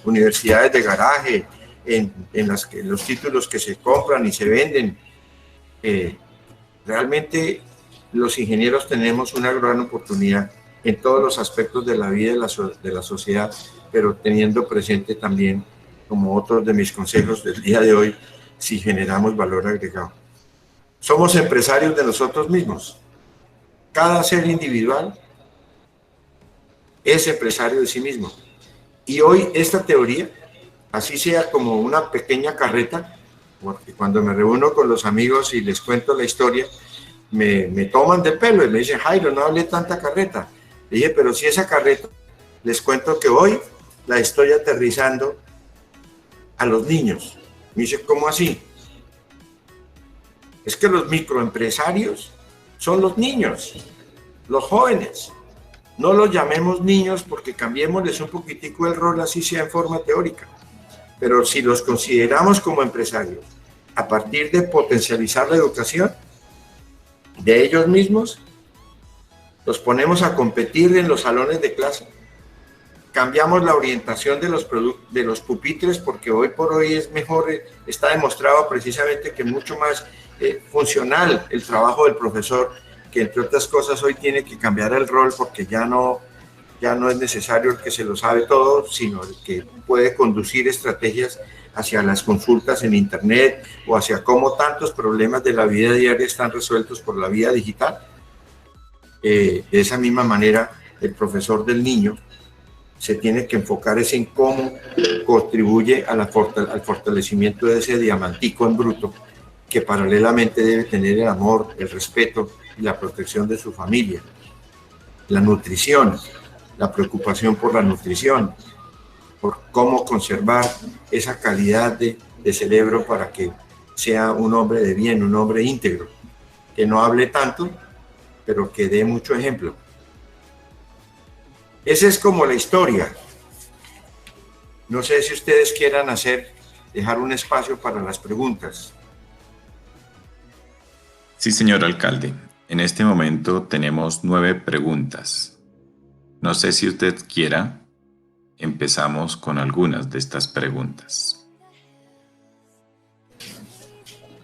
universidades de garaje, en los títulos que se compran y se venden. Realmente los ingenieros tenemos una gran oportunidad en todos los aspectos de la vida de la sociedad, pero teniendo presente también, como otros de mis consejos del día de hoy, si generamos valor agregado. Somos empresarios de nosotros mismos. Cada ser individual es empresario de sí mismo. Y hoy esta teoría, así sea como una pequeña carreta, porque cuando me reúno con los amigos y les cuento la historia, me toman del pelo y me dicen, Jairo, no hable tanta carreta. Le dije, pero si esa carreta, les cuento que hoy la estoy aterrizando a los niños. Me dice, ¿cómo así? Es que los microempresarios son los niños, los jóvenes. No los llamemos niños porque cambiémosles un poquitico el rol, así sea en forma teórica. Pero si los consideramos como empresarios, a partir de potencializar la educación de ellos mismos, los ponemos a competir en los salones de clase. Cambiamos la orientación de los pupitres porque hoy por hoy es mejor, está demostrado precisamente que es mucho más funcional el trabajo del profesor, que entre otras cosas hoy tiene que cambiar el rol porque ya no es necesario el que se lo sabe todo, sino el que puede conducir estrategias hacia las consultas en internet o hacia cómo tantos problemas de la vida diaria están resueltos por la vía digital. De esa misma manera, el profesor del niño se tiene que enfocar en cómo contribuye al fortalecimiento de ese diamantico en bruto, que paralelamente debe tener el amor, el respeto y la protección de su familia. La nutrición, la preocupación por la nutrición, por cómo conservar esa calidad de cerebro para que sea un hombre de bien, un hombre íntegro, que no hable tanto, pero que dé mucho ejemplo. Esa es como la historia. No sé si ustedes quieran dejar un espacio para las preguntas. Sí, señor alcalde. En este momento tenemos 9 preguntas. No sé si usted quiera, empezamos con algunas de estas preguntas.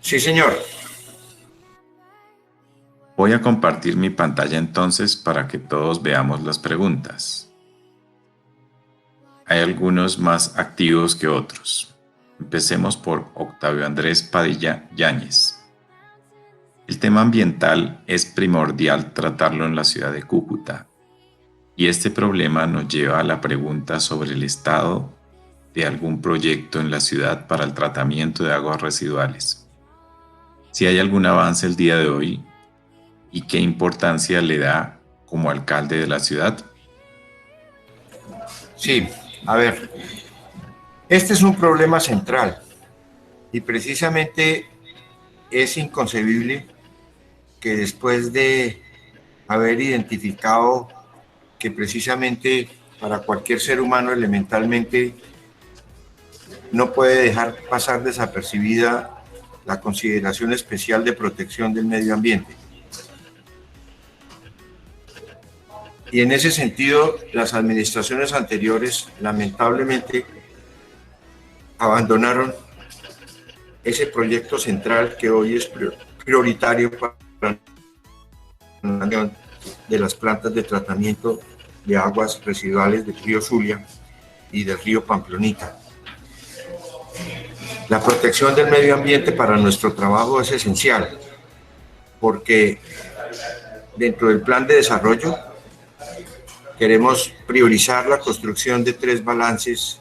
Sí, señor. Voy a compartir mi pantalla entonces para que todos veamos las preguntas. Hay algunos más activos que otros. Empecemos por Octavio Andrés Padilla Yáñez. El tema ambiental es primordial tratarlo en la ciudad de Cúcuta, y este problema nos lleva a la pregunta sobre el estado de algún proyecto en la ciudad para el tratamiento de aguas residuales. Si hay algún avance el día de hoy, ¿y qué importancia le da como alcalde de la ciudad? Sí, a ver, este es un problema central y precisamente es inconcebible que después de haber identificado que precisamente para cualquier ser humano elementalmente no puede dejar pasar desapercibida la consideración especial de protección del medio ambiente. Y en ese sentido, las administraciones anteriores lamentablemente abandonaron ese proyecto central que hoy es prioritario para la de las plantas de tratamiento de aguas residuales del río Zulia y del río Pamplonita. La protección del medio ambiente para nuestro trabajo es esencial porque dentro del plan de desarrollo queremos priorizar la construcción de 3 balances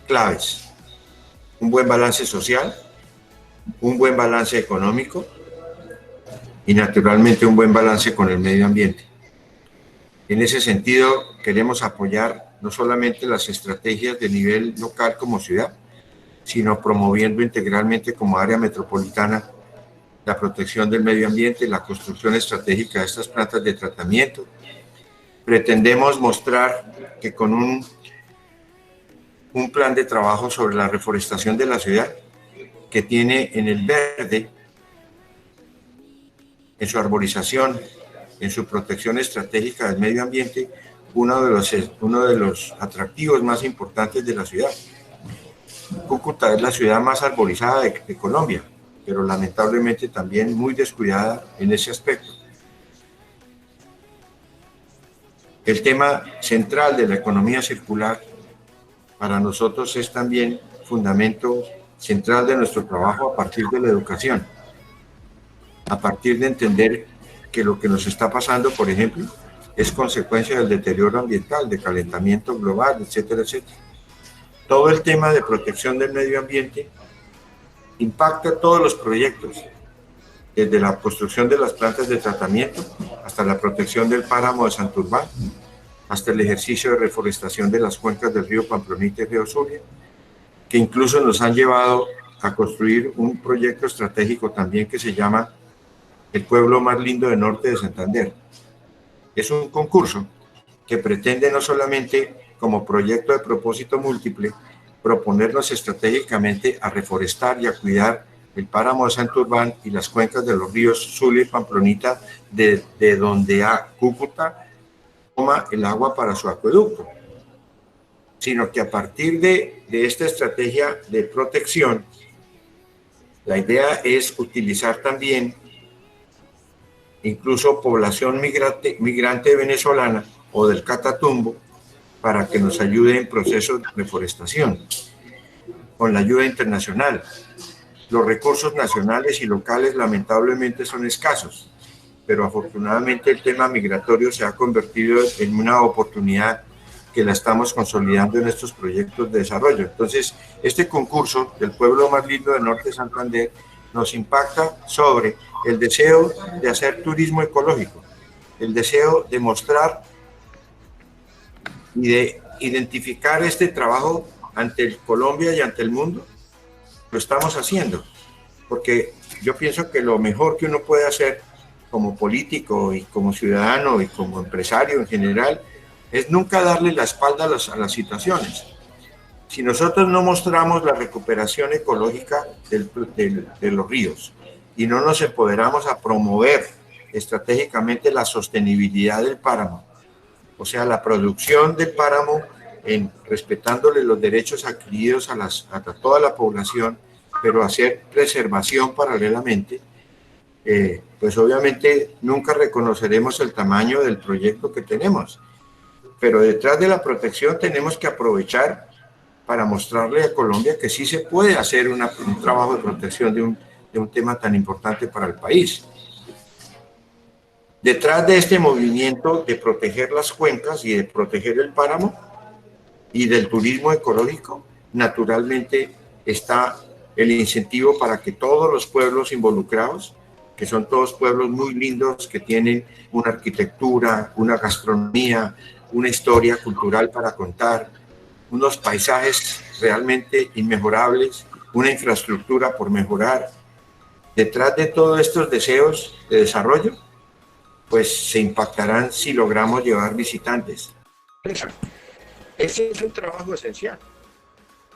claves: un buen balance social, un buen balance económico y naturalmente un buen balance con el medio ambiente. En ese sentido, queremos apoyar no solamente las estrategias de nivel local como ciudad, sino promoviendo integralmente como área metropolitana la protección del medio ambiente, la construcción estratégica de estas plantas de tratamiento. Pretendemos mostrar que con un plan de trabajo sobre la reforestación de la ciudad, que tiene en el verde, en su arborización, en su protección estratégica del medio ambiente, uno de los atractivos más importantes de la ciudad. Cúcuta es la ciudad más arborizada de Colombia, pero lamentablemente también muy descuidada en ese aspecto. El tema central de la economía circular para nosotros es también fundamento central de nuestro trabajo a partir de la educación, a partir de entender que lo que nos está pasando, por ejemplo, es consecuencia del deterioro ambiental, de calentamiento global, etcétera, etcétera. Todo el tema de protección del medio ambiente impacta todos los proyectos desde la construcción de las plantas de tratamiento hasta la protección del páramo de Santurbán, hasta el ejercicio de reforestación de las cuencas del río Pamplonita y río Zulia, que incluso nos han llevado a construir un proyecto estratégico también que se llama El pueblo más lindo del norte de Santander. Es un concurso que pretende no solamente como proyecto de propósito múltiple proponernos estratégicamente a reforestar y a cuidar el páramo de Santurbán y las cuencas de los ríos Zulia y Pamplonita, de donde a Cúcuta toma el agua para su acueducto, sino que a partir de esta estrategia de protección, la idea es utilizar también incluso población migrante venezolana o del Catatumbo para que nos ayude en procesos de reforestación con la ayuda internacional. Los recursos nacionales y locales lamentablemente son escasos, pero afortunadamente el tema migratorio se ha convertido en una oportunidad que la estamos consolidando en estos proyectos de desarrollo. Entonces, este concurso del pueblo más lindo del norte de Santander nos impacta sobre el deseo de hacer turismo ecológico, el deseo de mostrar y de identificar este trabajo ante Colombia y ante el mundo. Lo estamos haciendo, porque yo pienso que lo mejor que uno puede hacer como político y como ciudadano y como empresario en general es nunca darle la espalda a las situaciones. Si nosotros no mostramos la recuperación ecológica de los ríos y no nos empoderamos a promover estratégicamente la sostenibilidad del páramo, o sea, la producción del páramo respetándole los derechos adquiridos a toda la población, pero hacer preservación paralelamente, pues obviamente nunca reconoceremos el tamaño del proyecto que tenemos. Pero detrás de la protección tenemos que aprovechar para mostrarle a Colombia que sí se puede hacer un trabajo de protección de un tema tan importante para el país. Detrás de este movimiento de proteger las cuencas y de proteger el páramo y del turismo ecológico, naturalmente está el incentivo para que todos los pueblos involucrados, que son todos pueblos muy lindos, que tienen una arquitectura, una gastronomía, una historia cultural para contar, unos paisajes realmente inmejorables, una infraestructura por mejorar. Detrás de todos estos deseos de desarrollo, pues se impactarán si logramos llevar visitantes. Ese es un trabajo esencial.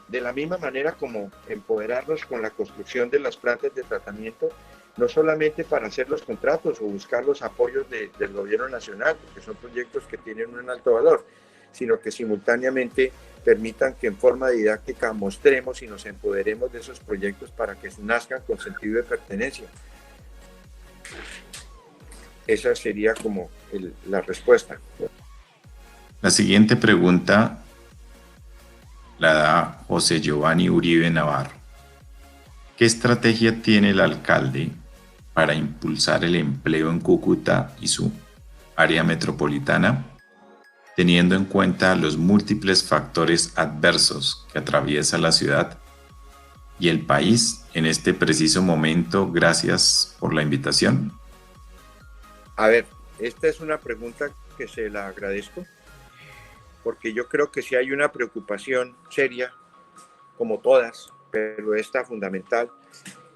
De la misma manera como empoderarnos con la construcción de las plantas de tratamiento, no solamente para hacer los contratos o buscar los apoyos del gobierno nacional, porque son proyectos que tienen un alto valor, sino que simultáneamente permitan que en forma didáctica mostremos y nos empoderemos de esos proyectos para que nazcan con sentido de pertenencia. Esa sería como la respuesta. La siguiente pregunta la da José Giovanni Uribe Navarro. ¿Qué estrategia tiene el alcalde para impulsar el empleo en Cúcuta y su área metropolitana, teniendo en cuenta los múltiples factores adversos que atraviesa la ciudad y el país en este preciso momento? Gracias por la invitación. A ver, esta es una pregunta que se la agradezco, porque yo creo que si hay una preocupación seria, como todas, pero esta fundamental,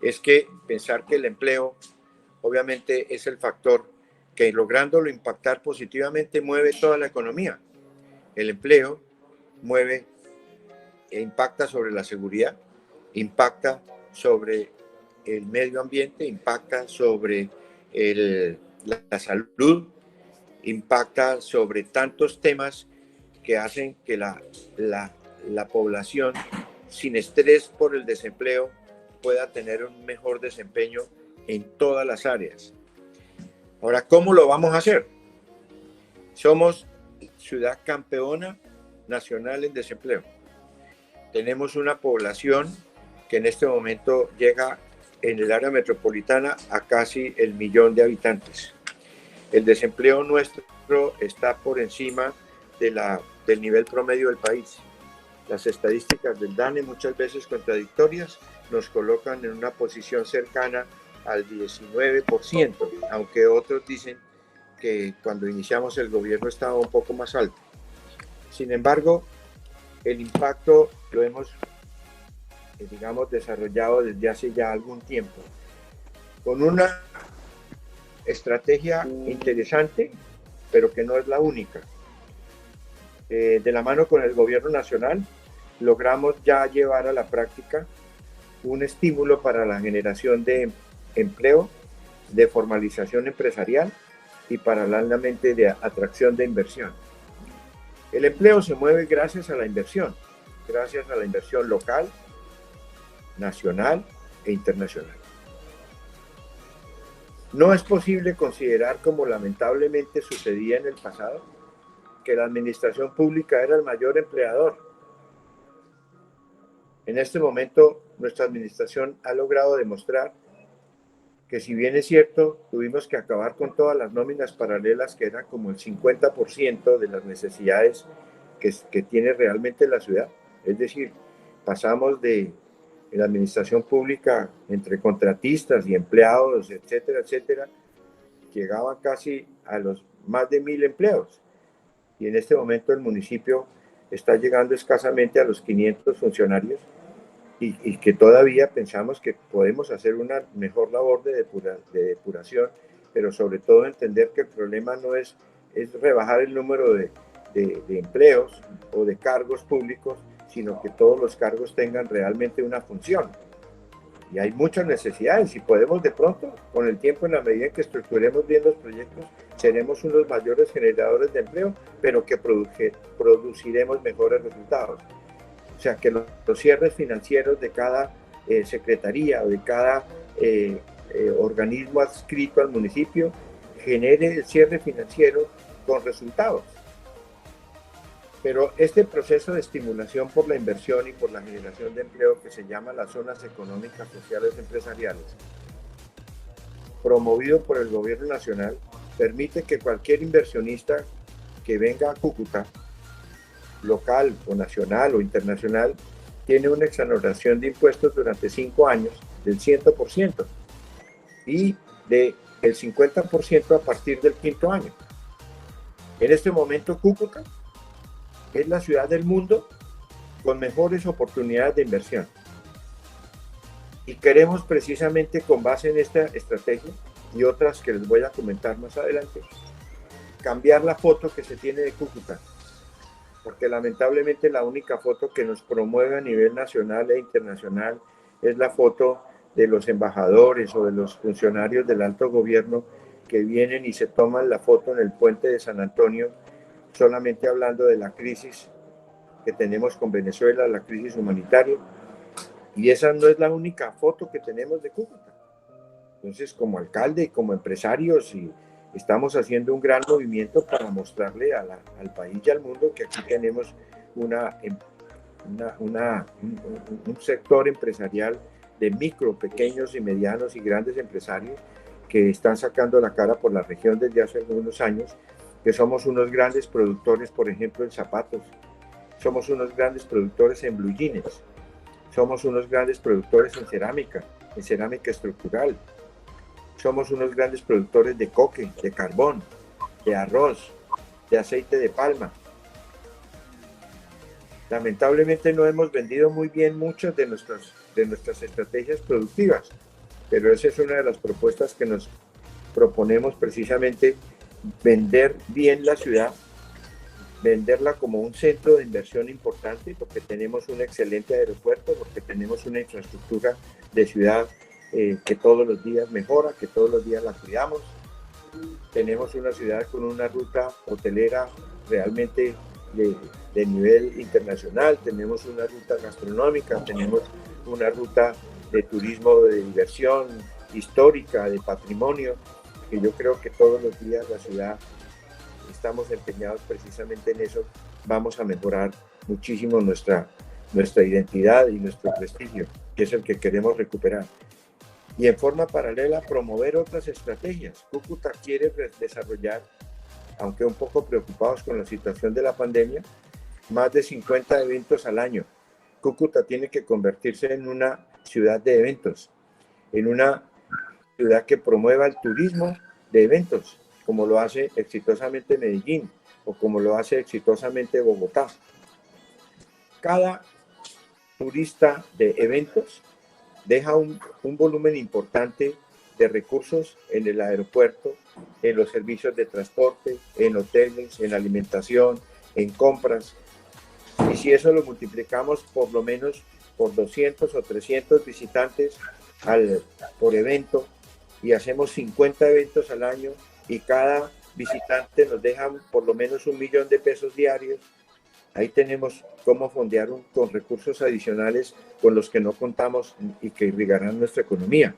es que pensar que el empleo obviamente es el factor que, lográndolo impactar positivamente, mueve toda la economía. El empleo mueve e impacta sobre la seguridad, impacta sobre el medio ambiente, impacta sobre la salud, impacta sobre tantos temas que hacen que la población sin estrés por el desempleo pueda tener un mejor desempeño en todas las áreas. Ahora, ¿cómo lo vamos a hacer? Somos ciudad campeona nacional en desempleo. Tenemos una población que en este momento llega en el área metropolitana a casi 1 millón de habitantes. El desempleo nuestro está por encima del nivel promedio del país. Las estadísticas del DANE, muchas veces contradictorias, nos colocan en una posición cercana al 19%, aunque otros dicen que cuando iniciamos el gobierno estaba un poco más alto. Sin embargo, el impacto lo hemos, digamos, desarrollado desde hace ya algún tiempo, con una estrategia interesante, pero que no es la única. De la mano con el gobierno nacional, logramos ya llevar a la práctica un estímulo para la generación de empleo, de formalización empresarial y paralelamente de atracción de inversión. El empleo se mueve gracias a la inversión local, nacional e internacional. No es posible considerar, como lamentablemente sucedía en el pasado, que la administración pública era el mayor empleador. En este momento, nuestra administración ha logrado demostrar que, si bien es cierto, tuvimos que acabar con todas las nóminas paralelas, que eran como el 50% de las necesidades que tiene realmente la ciudad. Es decir, pasamos de la administración pública entre contratistas y empleados, etcétera, etcétera, llegaban casi a los más de 1.000 empleos. Y en este momento el municipio está llegando escasamente a los 500 funcionarios y que todavía pensamos que podemos hacer una mejor labor de depuración, pero sobre todo entender que el problema no es rebajar el número de empleos o de cargos públicos, sino que todos los cargos tengan realmente una función. Y hay muchas necesidades y podemos de pronto, con el tiempo, en la medida en que estructuremos bien los proyectos, seremos unos mayores generadores de empleo, pero que produciremos mejores resultados. O sea, que los cierres financieros de cada secretaría o de cada organismo adscrito al municipio genere el cierre financiero con resultados. Pero este proceso de estimulación por la inversión y por la generación de empleo, que se llama las zonas económicas sociales empresariales, promovido por el gobierno nacional, permite que cualquier inversionista que venga a Cúcuta, local o nacional o internacional, tiene una exoneración de impuestos durante 5 años del 100% y del 50% a partir del 5º año. En este momento, Cúcuta es la ciudad del mundo con mejores oportunidades de inversión. Y queremos, precisamente con base en esta estrategia y otras que les voy a comentar más adelante, cambiar la foto que se tiene de Cúcuta, porque lamentablemente la única foto que nos promueve a nivel nacional e internacional es la foto de los embajadores o de los funcionarios del alto gobierno que vienen y se toman la foto en el puente de San Antonio, solamente hablando de la crisis que tenemos con Venezuela, la crisis humanitaria, y esa no es la única foto que tenemos de Cúcuta. Entonces, como alcalde y como empresarios, estamos haciendo un gran movimiento para mostrarle al país y al mundo que aquí tenemos un sector empresarial de micro, pequeños y medianos y grandes empresarios que están sacando la cara por la región desde hace algunos años, que somos unos grandes productores, por ejemplo, en zapatos, somos unos grandes productores en blue jeans, somos unos grandes productores en cerámica estructural, somos unos grandes productores de coque, de carbón, de arroz, de aceite de palma. Lamentablemente no hemos vendido muy bien muchas de nuestras estrategias productivas, pero esa es una de las propuestas que nos proponemos, precisamente vender bien la ciudad, venderla como un centro de inversión importante, porque tenemos un excelente aeropuerto, porque tenemos una infraestructura de ciudad que todos los días mejora, que todos los días la cuidamos. Tenemos una ciudad con una ruta hotelera realmente de nivel internacional, tenemos una ruta gastronómica, tenemos una ruta de turismo de diversión histórica, de patrimonio, que yo creo que todos los días la ciudad estamos empeñados precisamente en eso. Vamos a mejorar muchísimo nuestra identidad y nuestro prestigio, que es el que queremos recuperar. Y en forma paralela promover otras estrategias. Cúcuta quiere desarrollar, aunque un poco preocupados con la situación de la pandemia, más de 50 eventos al año. Cúcuta tiene que convertirse en una ciudad de eventos, en una ciudad que promueva el turismo de eventos, como lo hace exitosamente Medellín o como lo hace exitosamente Bogotá. Cada turista de eventos deja un volumen importante de recursos en el aeropuerto, en los servicios de transporte, en hoteles, en alimentación, en compras. Y si eso lo multiplicamos por lo menos por 200 o 300 visitantes por evento y hacemos 50 eventos al año y cada visitante nos deja por lo menos 1 millón de pesos diarios, ahí tenemos cómo fondear con recursos adicionales con los que no contamos y que irrigarán nuestra economía.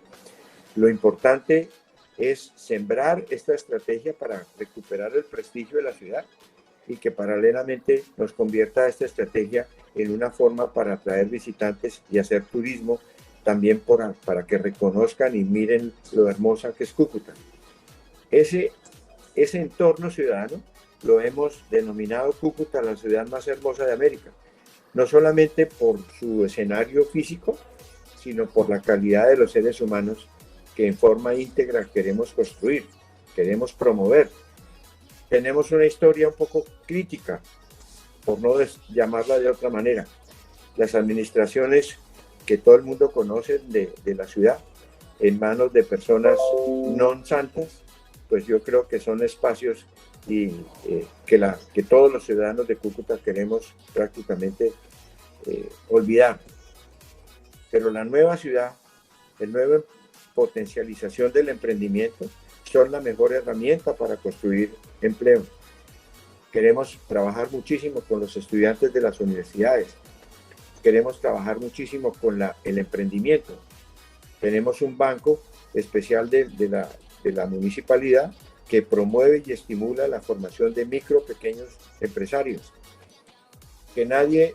Lo importante es sembrar esta estrategia para recuperar el prestigio de la ciudad y que paralelamente nos convierta esta estrategia en una forma para atraer visitantes y hacer turismo también para que reconozcan y miren lo hermosa que es Cúcuta. Ese entorno ciudadano lo hemos denominado Cúcuta la ciudad más hermosa de América, no solamente por su escenario físico, sino por la calidad de los seres humanos que en forma íntegra queremos construir, queremos promover. Tenemos una historia un poco crítica, por no llamarla de otra manera. Las administraciones que todo el mundo conoce de la ciudad, en manos de personas no santas, pues yo creo que son espacios que todos los ciudadanos de Cúcuta queremos prácticamente olvidar. Pero la nueva ciudad, la nueva potencialización del emprendimiento, son la mejor herramienta para construir empleo. Queremos trabajar muchísimo con los estudiantes de las universidades. Queremos trabajar muchísimo con el emprendimiento. Tenemos un banco especial de la municipalidad que promueve y estimula la formación de pequeños empresarios. Que nadie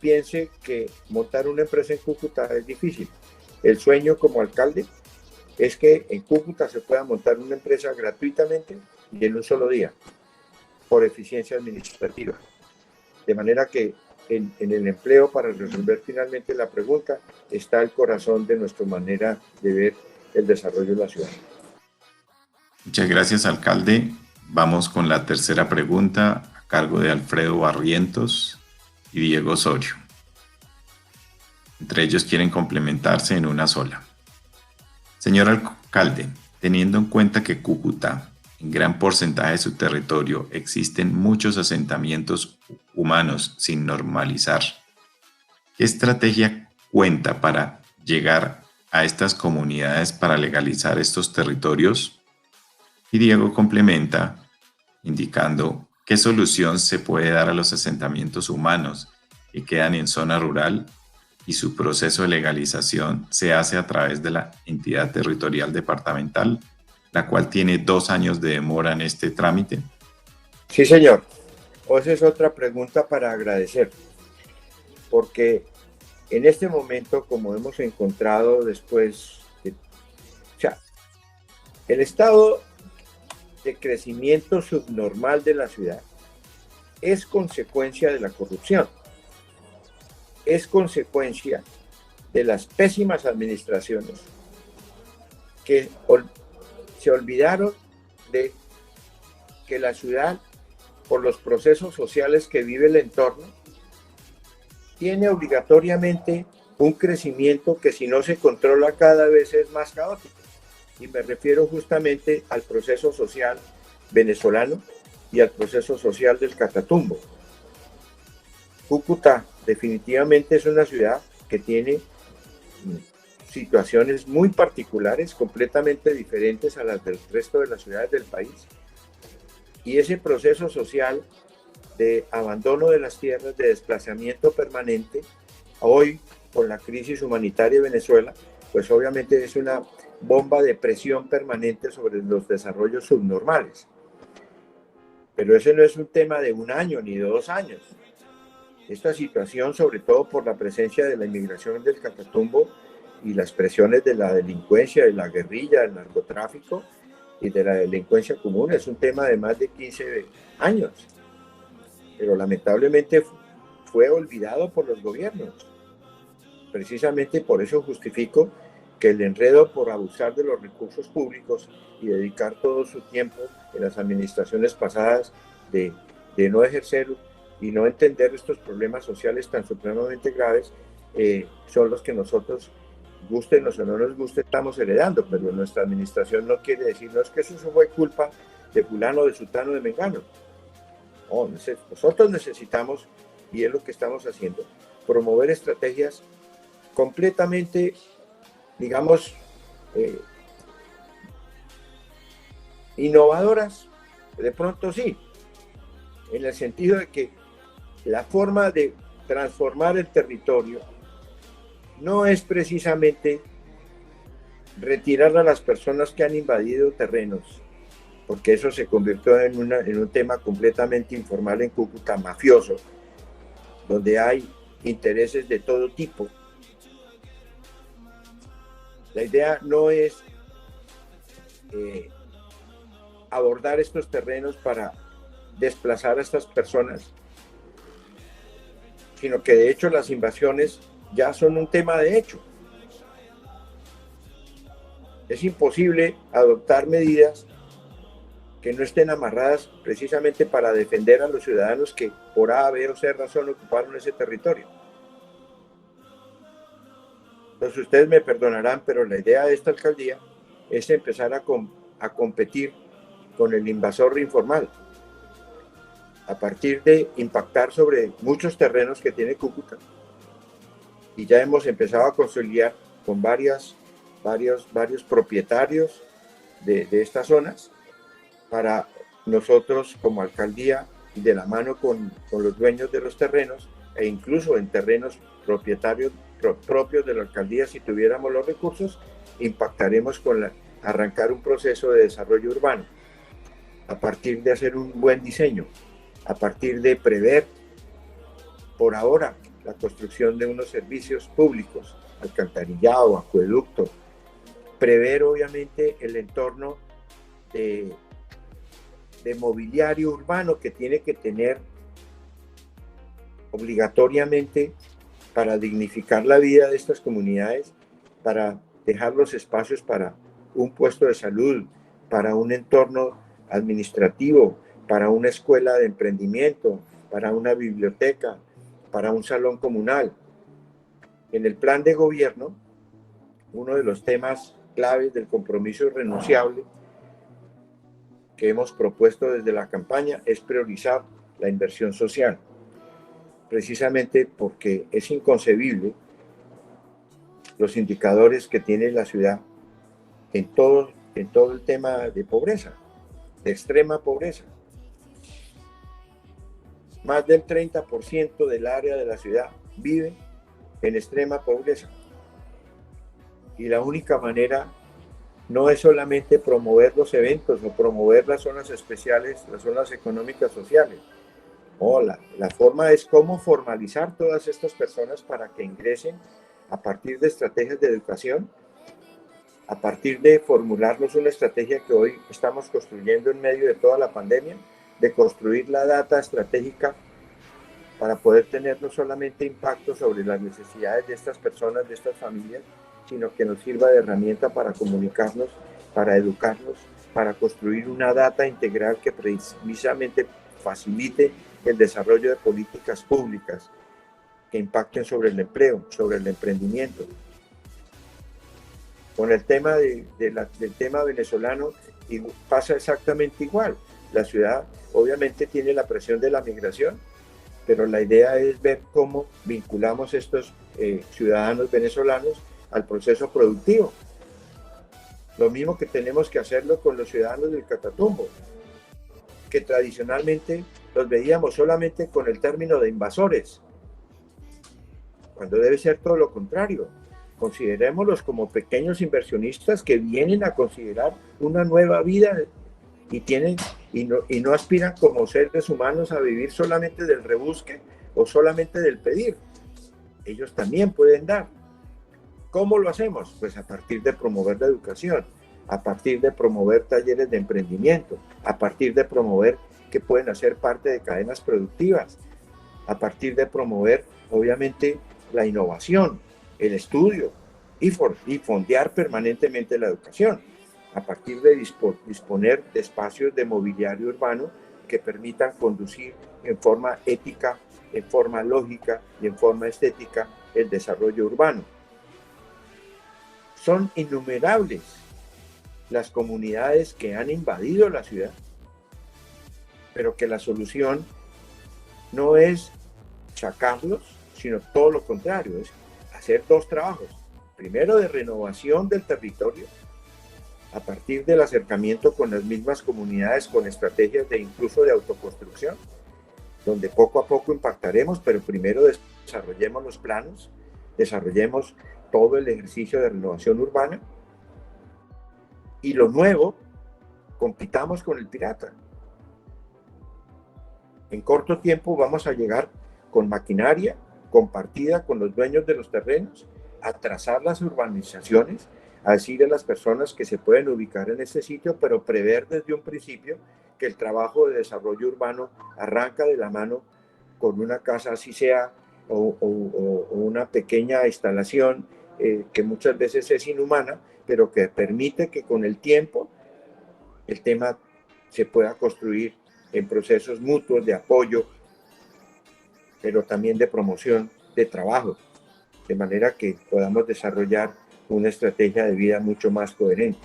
piense que montar una empresa en Cúcuta es difícil. El sueño como alcalde es que en Cúcuta se pueda montar una empresa gratuitamente y en un solo día, por eficiencia administrativa. De manera que en el empleo, para resolver finalmente la pregunta, está el corazón de nuestra manera de ver el desarrollo de la ciudad. Muchas gracias, alcalde. Vamos con la tercera pregunta a cargo de Alfredo Barrientos y Diego Osorio. Entre ellos quieren complementarse en una sola. Señor alcalde, teniendo en cuenta que Cúcuta, en gran porcentaje de su territorio, existen muchos asentamientos humanos sin normalizar, ¿qué estrategia cuenta para llegar a estas comunidades para legalizar estos territorios? Y Diego complementa indicando qué solución se puede dar a los asentamientos humanos que quedan en zona rural y su proceso de legalización se hace a través de la entidad territorial departamental, la cual tiene 2 años de demora en este trámite. Sí, señor. Esa es otra pregunta para agradecer, porque en este momento, como hemos encontrado después, el estado de crecimiento subnormal de la ciudad es consecuencia de la corrupción, es consecuencia de las pésimas administraciones que se olvidaron de que la ciudad, por los procesos sociales que vive el entorno, tiene obligatoriamente un crecimiento que, si no se controla, cada vez es más caótico. Y me refiero justamente al proceso social venezolano y al proceso social del Catatumbo. Cúcuta definitivamente es una ciudad que tiene situaciones muy particulares, completamente diferentes a las del resto de las ciudades del país. Y ese proceso social de abandono de las tierras, de desplazamiento permanente, hoy con la crisis humanitaria de Venezuela, pues obviamente es una bomba de presión permanente sobre los desarrollos subnormales. Pero ese no es un tema de 1 año ni de 2 años. Esta situación, sobre todo por la presencia de la inmigración del Catatumbo y las presiones de la delincuencia, de la guerrilla, del narcotráfico y de la delincuencia común, es un tema de más de 15 años. Pero lamentablemente fue olvidado por los gobiernos. Precisamente por eso justifico que el enredo por abusar de los recursos públicos y dedicar todo su tiempo en las administraciones pasadas de no ejercer y no entender estos problemas sociales tan supremamente graves, son los que nosotros, gustenos o no nos guste, estamos heredando, pero nuestra administración no quiere decirnos que eso fue culpa de fulano, de sutano, de mengano. No, nosotros necesitamos, y es lo que estamos haciendo, promover estrategias completamente, digamos, innovadoras, de pronto sí, en el sentido de que la forma de transformar el territorio no es precisamente retirar a las personas que han invadido terrenos, porque eso se convirtió en un tema completamente informal en Cúcuta, mafioso, donde hay intereses de todo tipo. La idea no es abordar estos terrenos para desplazar a estas personas, sino que de hecho las invasiones ya son un tema de hecho. Es imposible adoptar medidas que no estén amarradas precisamente para defender a los ciudadanos que por A, B o C razón ocuparon ese territorio. Entonces ustedes me perdonarán, pero la idea de esta alcaldía es empezar a competir con el invasor informal, a partir de impactar sobre muchos terrenos que tiene Cúcuta. Y ya hemos empezado a consolidar con varios propietarios de estas zonas, para nosotros como alcaldía y de la mano con los dueños de los terrenos, e incluso en terrenos propios de la alcaldía, si tuviéramos los recursos, impactaremos con arrancar un proceso de desarrollo urbano, a partir de hacer un buen diseño, a partir de prever por ahora la construcción de unos servicios públicos, alcantarillado, acueducto, prever obviamente el entorno de mobiliario urbano que tiene que tener obligatoriamente para dignificar la vida de estas comunidades, para dejar los espacios para un puesto de salud, para un entorno administrativo, para una escuela de emprendimiento, para una biblioteca, para un salón comunal. En el plan de gobierno, uno de los temas claves del compromiso irrenunciable que hemos propuesto desde la campaña es priorizar la inversión social, precisamente porque es inconcebible los indicadores que tiene la ciudad en todo el tema de pobreza, de extrema pobreza. Más del 30% del área de la ciudad vive en extrema pobreza. Y la única manera no es solamente promover los eventos o promover las zonas especiales, las zonas económicas sociales. No, la forma es cómo formalizar todas estas personas para que ingresen a partir de estrategias de educación, a partir de formularnos una estrategia que hoy estamos construyendo en medio de toda la pandemia, de construir la data estratégica para poder tener no solamente impacto sobre las necesidades de estas personas, de estas familias, sino que nos sirva de herramienta para comunicarnos, para educarnos, para construir una data integral que precisamente facilite el desarrollo de políticas públicas que impacten sobre el empleo, sobre el emprendimiento. Con el tema del tema venezolano pasa exactamente igual. La ciudad obviamente tiene la presión de la migración, pero la idea es ver cómo vinculamos estos ciudadanos venezolanos al proceso productivo. Lo mismo que tenemos que hacerlo con los ciudadanos del Catatumbo, que tradicionalmente los veíamos solamente con el término de invasores, cuando debe ser todo lo contrario. Considerémoslos como pequeños inversionistas que vienen a considerar una nueva vida y no aspiran como seres humanos a vivir solamente del rebusque o solamente del pedir. Ellos también pueden dar. ¿Cómo lo hacemos? Pues a partir de promover la educación, a partir de promover talleres de emprendimiento, a partir de promover que pueden hacer parte de cadenas productivas, a partir de promover, obviamente, la innovación, el estudio, y fondear permanentemente la educación a partir de disponer de espacios de mobiliario urbano que permitan conducir en forma ética, en forma lógica y en forma estética el desarrollo urbano. Son innumerables las comunidades que han invadido la ciudad, pero que la solución no es sacarlos, sino todo lo contrario, es hacer dos trabajos. Primero, de renovación del territorio, a partir del acercamiento con las mismas comunidades, con estrategias de incluso de autoconstrucción, donde poco a poco impactaremos, pero primero desarrollemos los planos, desarrollemos todo el ejercicio de renovación urbana, y lo nuevo, compitamos con el pirata. En corto tiempo vamos a llegar con maquinaria compartida con los dueños de los terrenos, a trazar las urbanizaciones, a decir a las personas que se pueden ubicar en este sitio, pero prever desde un principio que el trabajo de desarrollo urbano arranca de la mano con una casa, así sea, o una pequeña instalación que muchas veces es inhumana, pero que permite que con el tiempo el tema se pueda construir en procesos mutuos de apoyo, pero también de promoción de trabajo, de manera que podamos desarrollar una estrategia de vida mucho más coherente.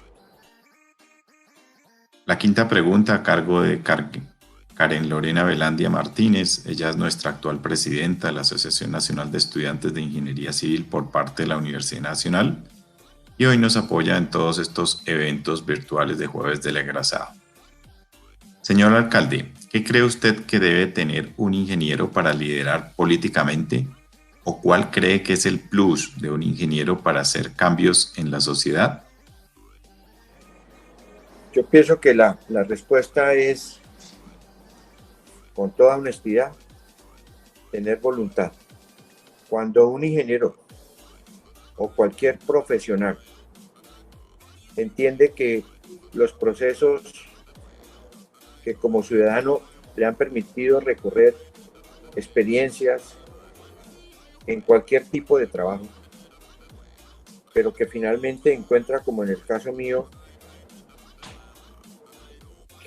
La quinta pregunta a cargo de Karen Lorena Velandia Martínez. Ella es nuestra actual presidenta de la Asociación Nacional de Estudiantes de Ingeniería Civil por parte de la Universidad Nacional y hoy nos apoya en todos estos eventos virtuales de Jueves del Egresado. Señor alcalde, ¿qué cree usted que debe tener un ingeniero para liderar políticamente? ¿O cuál cree que es el plus de un ingeniero para hacer cambios en la sociedad? Yo pienso que la respuesta es, con toda honestidad, tener voluntad. Cuando un ingeniero o cualquier profesional entiende que los procesos que como ciudadano le han permitido recorrer experiencias en cualquier tipo de trabajo, pero que finalmente encuentra, como en el caso mío,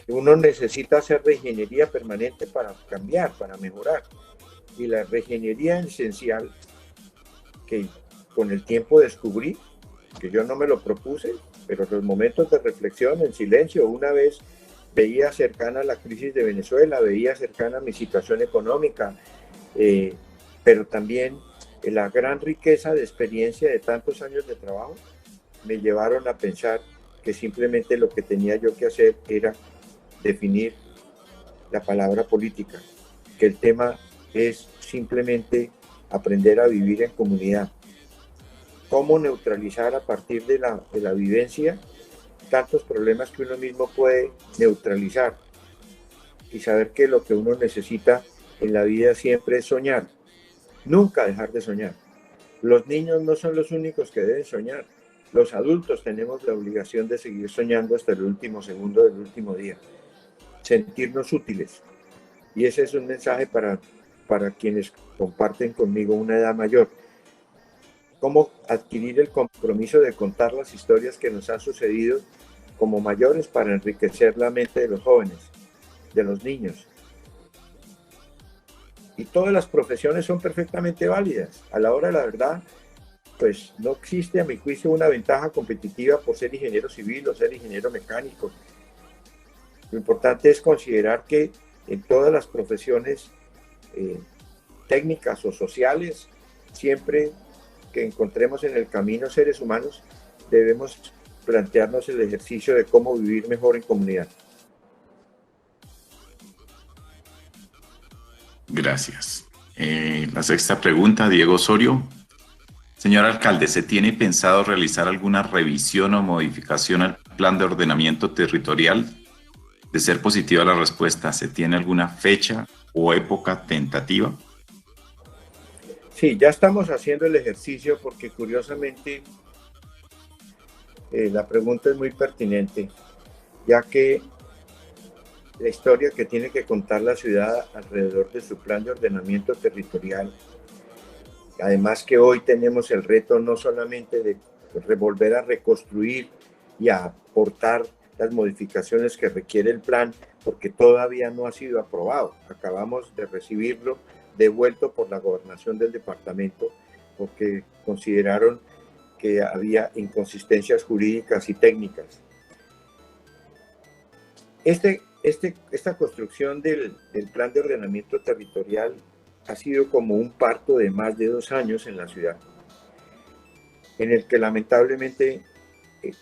que uno necesita hacer reingeniería permanente para cambiar, para mejorar. Y la reingeniería esencial, que con el tiempo descubrí, que yo no me lo propuse, pero en los momentos de reflexión, en silencio, una vez veía cercana la crisis de Venezuela, veía cercana mi situación económica, pero también la gran riqueza de experiencia de tantos años de trabajo me llevaron a pensar que simplemente lo que tenía yo que hacer era definir la palabra política, que el tema es simplemente aprender a vivir en comunidad. Cómo neutralizar a partir de la vivencia tantos problemas que uno mismo puede neutralizar y saber que lo que uno necesita en la vida siempre es soñar, nunca dejar de soñar. Los niños no son los únicos que deben soñar, los adultos tenemos la obligación de seguir soñando hasta el último segundo del último día, sentirnos útiles, y ese es un mensaje para quienes comparten conmigo una edad mayor. Cómo adquirir el compromiso de contar las historias que nos han sucedido como mayores para enriquecer la mente de los jóvenes, de los niños. Y todas las profesiones son perfectamente válidas. A la hora de la verdad, pues no existe, a mi juicio, una ventaja competitiva por ser ingeniero civil o ser ingeniero mecánico. Lo importante es considerar que en todas las profesiones técnicas o sociales, siempre que encontremos en el camino seres humanos, debemos plantearnos el ejercicio de cómo vivir mejor en comunidad. Gracias. La sexta pregunta, Diego Osorio. Señor alcalde, ¿se tiene pensado realizar alguna revisión o modificación al plan de ordenamiento territorial? De ser positiva la respuesta, ¿se tiene alguna fecha o época tentativa? Sí, ya estamos haciendo el ejercicio porque curiosamente la pregunta es muy pertinente, ya que la historia que tiene que contar la ciudad alrededor de su plan de ordenamiento territorial, además que hoy tenemos el reto no solamente de volver a reconstruir y a aportar las modificaciones que requiere el plan, porque todavía no ha sido aprobado. Acabamos de recibirlo devuelto por la gobernación del departamento, porque consideraron que había inconsistencias jurídicas y técnicas. Esta construcción del plan de ordenamiento territorial ha sido como un parto de más de 2 años en la ciudad, en el que lamentablemente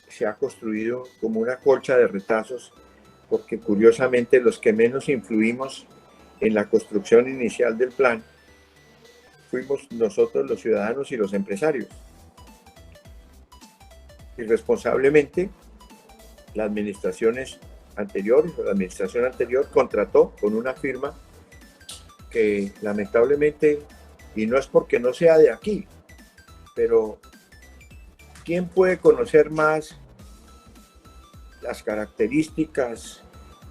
se ha construido como una colcha de retazos, porque curiosamente los que menos influimos en la construcción inicial del plan fuimos nosotros los ciudadanos y los empresarios. Irresponsablemente, la administración anterior contrató con una firma que lamentablemente, y no es porque no sea de aquí, pero ¿quién puede conocer más las características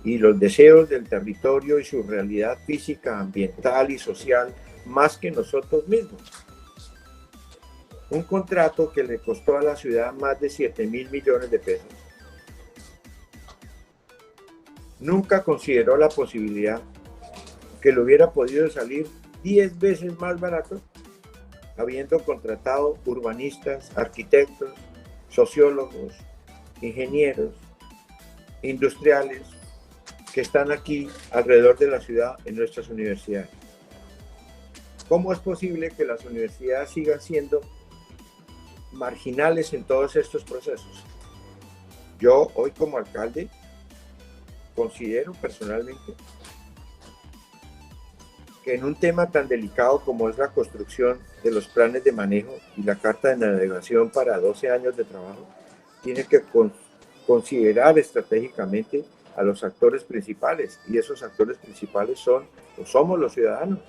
y los deseos del territorio y su realidad física, ambiental y social más que nosotros mismos? Un contrato que le costó a la ciudad más de 7.000 millones de pesos. Nunca consideró la posibilidad que le hubiera podido salir 10 veces más barato, habiendo contratado urbanistas, arquitectos, sociólogos, ingenieros, industriales, que están aquí alrededor de la ciudad en nuestras universidades. ¿Cómo es posible que las universidades sigan siendo marginales en todos estos procesos? Yo hoy como alcalde considero personalmente que en un tema tan delicado como es la construcción de los planes de manejo y la carta de navegación para 12 años de trabajo, tiene que considerar estratégicamente a los actores principales, y esos actores principales somos los ciudadanos.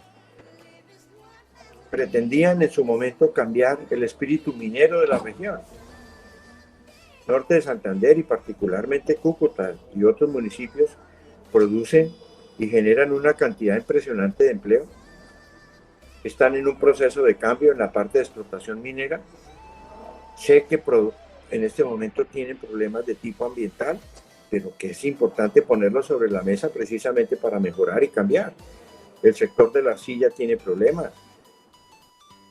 Pretendían en su momento cambiar el espíritu minero de la región. Norte de Santander y particularmente Cúcuta y otros municipios producen y generan una cantidad impresionante de empleo. Están en un proceso de cambio en la parte de explotación minera. Sé que en este momento tienen problemas de tipo ambiental, pero que es importante ponerlos sobre la mesa precisamente para mejorar y cambiar. El sector de la arcilla tiene problemas.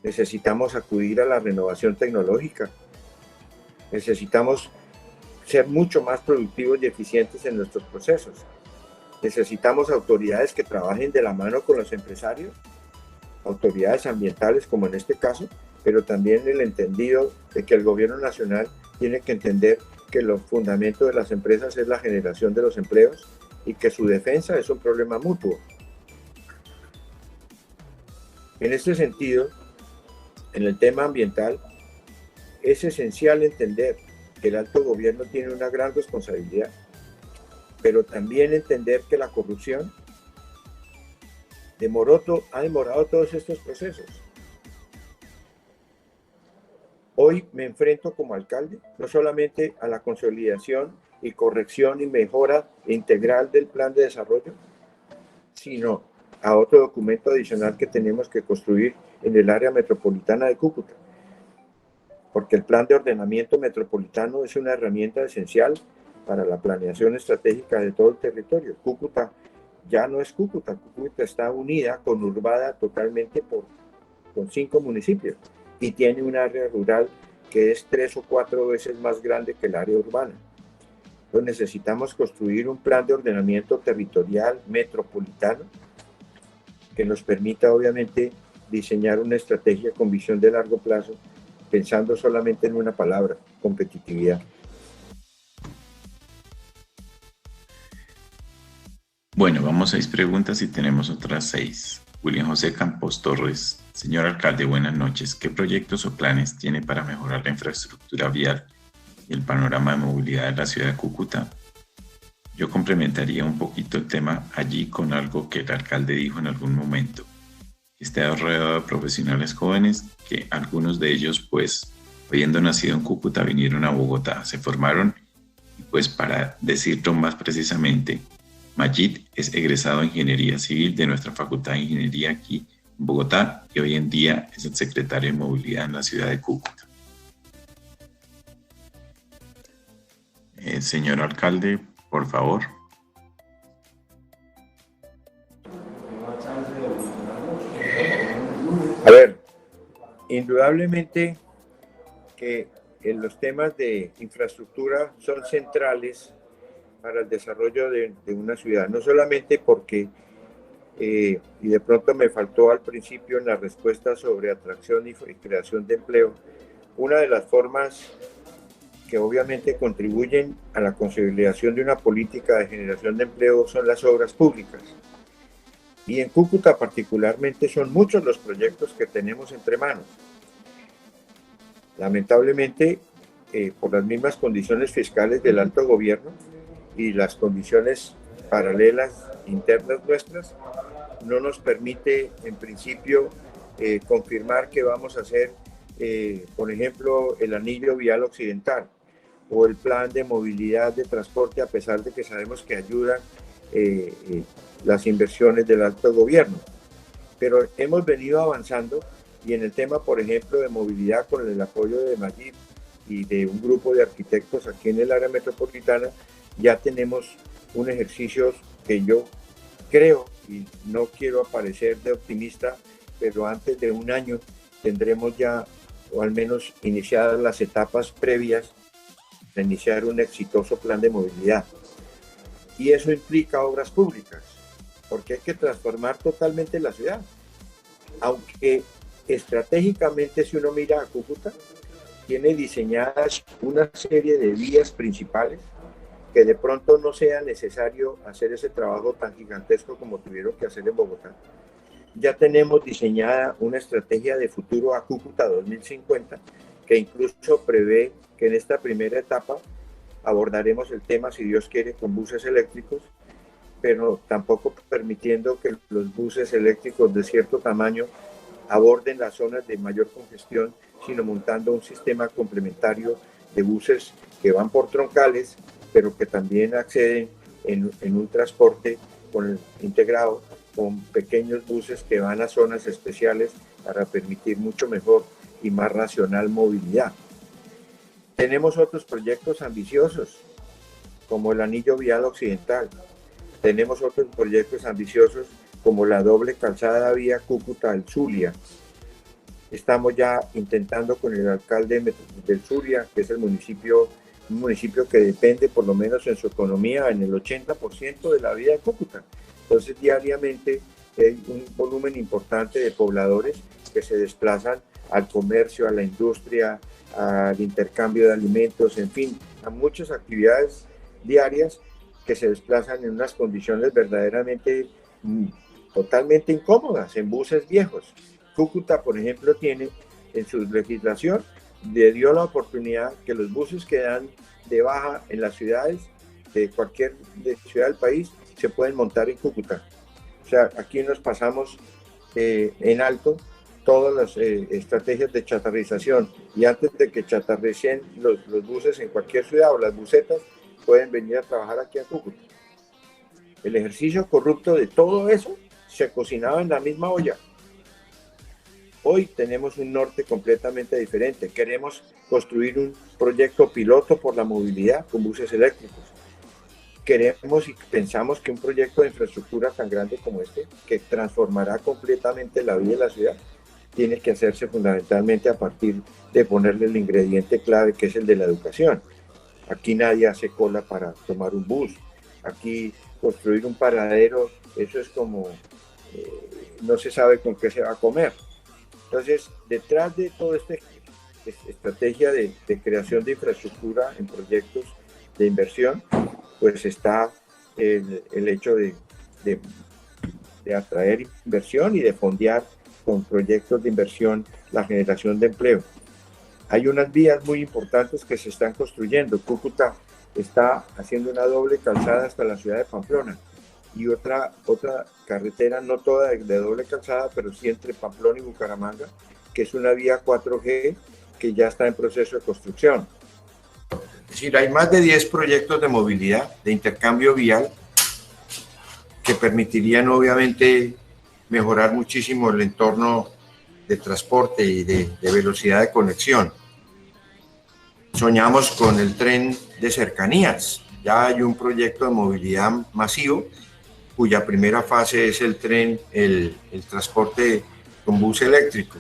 Necesitamos acudir a la renovación tecnológica. Necesitamos ser mucho más productivos y eficientes en nuestros procesos. Necesitamos autoridades que trabajen de la mano con los empresarios, autoridades ambientales como en este caso, pero también el entendido de que el gobierno nacional tiene que entender que el fundamento de las empresas es la generación de los empleos y que su defensa es un problema mutuo. En este sentido, en el tema ambiental, es esencial entender que el alto gobierno tiene una gran responsabilidad, pero también entender que la corrupción ha demorado todos estos procesos. Hoy me enfrento como alcalde no solamente a la consolidación y corrección y mejora integral del plan de desarrollo, sino a otro documento adicional que tenemos que construir en el área metropolitana de Cúcuta, porque el plan de ordenamiento metropolitano es una herramienta esencial para la planeación estratégica de todo el territorio. Cúcuta ya no es Cúcuta, Cúcuta está unida, conurbada totalmente con 5 municipios y tiene un área rural que es 3 o 4 veces más grande que el área urbana. Entonces necesitamos construir un plan de ordenamiento territorial metropolitano que nos permita obviamente diseñar una estrategia con visión de largo plazo, pensando solamente en una palabra: competitividad. Bueno, vamos a 6 preguntas y tenemos otras 6. William José Campos Torres. Señor alcalde, buenas noches. ¿Qué proyectos o planes tiene para mejorar la infraestructura vial y el panorama de movilidad de la ciudad de Cúcuta? Yo complementaría un poquito el tema allí con algo que el alcalde dijo en algún momento. Está rodeado de profesionales jóvenes que algunos de ellos, pues, habiendo nacido en Cúcuta, vinieron a Bogotá, se formaron y, pues, para decirlo más precisamente, Majid es egresado de Ingeniería Civil de nuestra Facultad de Ingeniería aquí en Bogotá y hoy en día es el secretario de Movilidad en la ciudad de Cúcuta. Señor alcalde, por favor. A ver, indudablemente que los temas de infraestructura son centrales para el desarrollo de una ciudad, no solamente porque, y de pronto me faltó al principio en la respuesta sobre atracción y creación de empleo, una de las formas que obviamente contribuyen a la consolidación de una política de generación de empleo son las obras públicas. Y en Cúcuta particularmente son muchos los proyectos que tenemos entre manos. Lamentablemente, por las mismas condiciones fiscales del alto gobierno y las condiciones paralelas internas nuestras, no nos permite en principio confirmar que vamos a hacer, por ejemplo, el anillo vial occidental o el plan de movilidad de transporte, a pesar de que sabemos que ayudan las inversiones del alto gobierno. Pero hemos venido avanzando y en el tema, por ejemplo, de movilidad, con el apoyo de Magib y de un grupo de arquitectos aquí en el área metropolitana, ya tenemos un ejercicio que yo creo, y no quiero parecer de optimista, pero antes de un año tendremos ya, o al menos iniciadas las etapas previas de iniciar un exitoso plan de movilidad. Y eso implica obras públicas, porque hay que transformar totalmente la ciudad. Aunque estratégicamente, si uno mira a Cúcuta, tiene diseñadas una serie de vías principales que de pronto no sea necesario hacer ese trabajo tan gigantesco como tuvieron que hacer en Bogotá. Ya tenemos diseñada una estrategia de futuro a Cúcuta 2050, que incluso prevé que en esta primera etapa abordaremos el tema, si Dios quiere, con buses eléctricos, pero tampoco permitiendo que los buses eléctricos de cierto tamaño aborden las zonas de mayor congestión, sino montando un sistema complementario de buses que van por troncales, pero que también acceden en un transporte integrado con pequeños buses que van a zonas especiales para permitir mucho mejor y más racional movilidad. Tenemos otros proyectos ambiciosos, como el anillo vial occidental. Tenemos otros proyectos ambiciosos, como la doble calzada vía Cúcuta al Zulia. Estamos ya intentando con el alcalde del Zulia, que es un municipio que depende, por lo menos en su economía, en el 80% de la vida de Cúcuta. Entonces, diariamente hay un volumen importante de pobladores que se desplazan al comercio, a la industria, al intercambio de alimentos, en fin, a muchas actividades diarias que se desplazan en unas condiciones verdaderamente totalmente incómodas, en buses viejos. Cúcuta, por ejemplo, tiene en su legislación, le dio la oportunidad que los buses que dan de baja en las ciudades, de cualquier ciudad del país, se pueden montar en Cúcuta. O sea, aquí nos pasamos en alto todas las estrategias de chatarrización, y antes de que chatarricen los buses en cualquier ciudad o las busetas, pueden venir a trabajar aquí a Cúcuta. El ejercicio corrupto de todo eso se cocinaba en la misma olla. Hoy tenemos un norte completamente diferente. Queremos construir un proyecto piloto por la movilidad con buses eléctricos. Queremos y pensamos que un proyecto de infraestructura tan grande como este, que transformará completamente la vida de la ciudad, tiene que hacerse fundamentalmente a partir de ponerle el ingrediente clave, que es el de la educación. Aquí nadie hace cola para tomar un bus. Aquí construir un paradero, eso es como, no se sabe con qué se va a comer. Entonces, detrás de toda esta estrategia de creación de infraestructura en proyectos de inversión, pues está el hecho de atraer inversión y de fondear con proyectos de inversión la generación de empleo. Hay unas vías muy importantes que se están construyendo. Cúcuta está haciendo una doble calzada hasta la ciudad de Pamplona, y otra carretera, no toda de doble calzada, pero sí entre Pamplona y Bucaramanga, que es una vía 4G que ya está en proceso de construcción. Es decir, hay más de 10 proyectos de movilidad, de intercambio vial, que permitirían obviamente mejorar muchísimo el entorno de transporte y de velocidad de conexión. Soñamos con el tren de cercanías. Ya hay un proyecto de movilidad masivo cuya primera fase es el tren, el transporte con bus eléctrico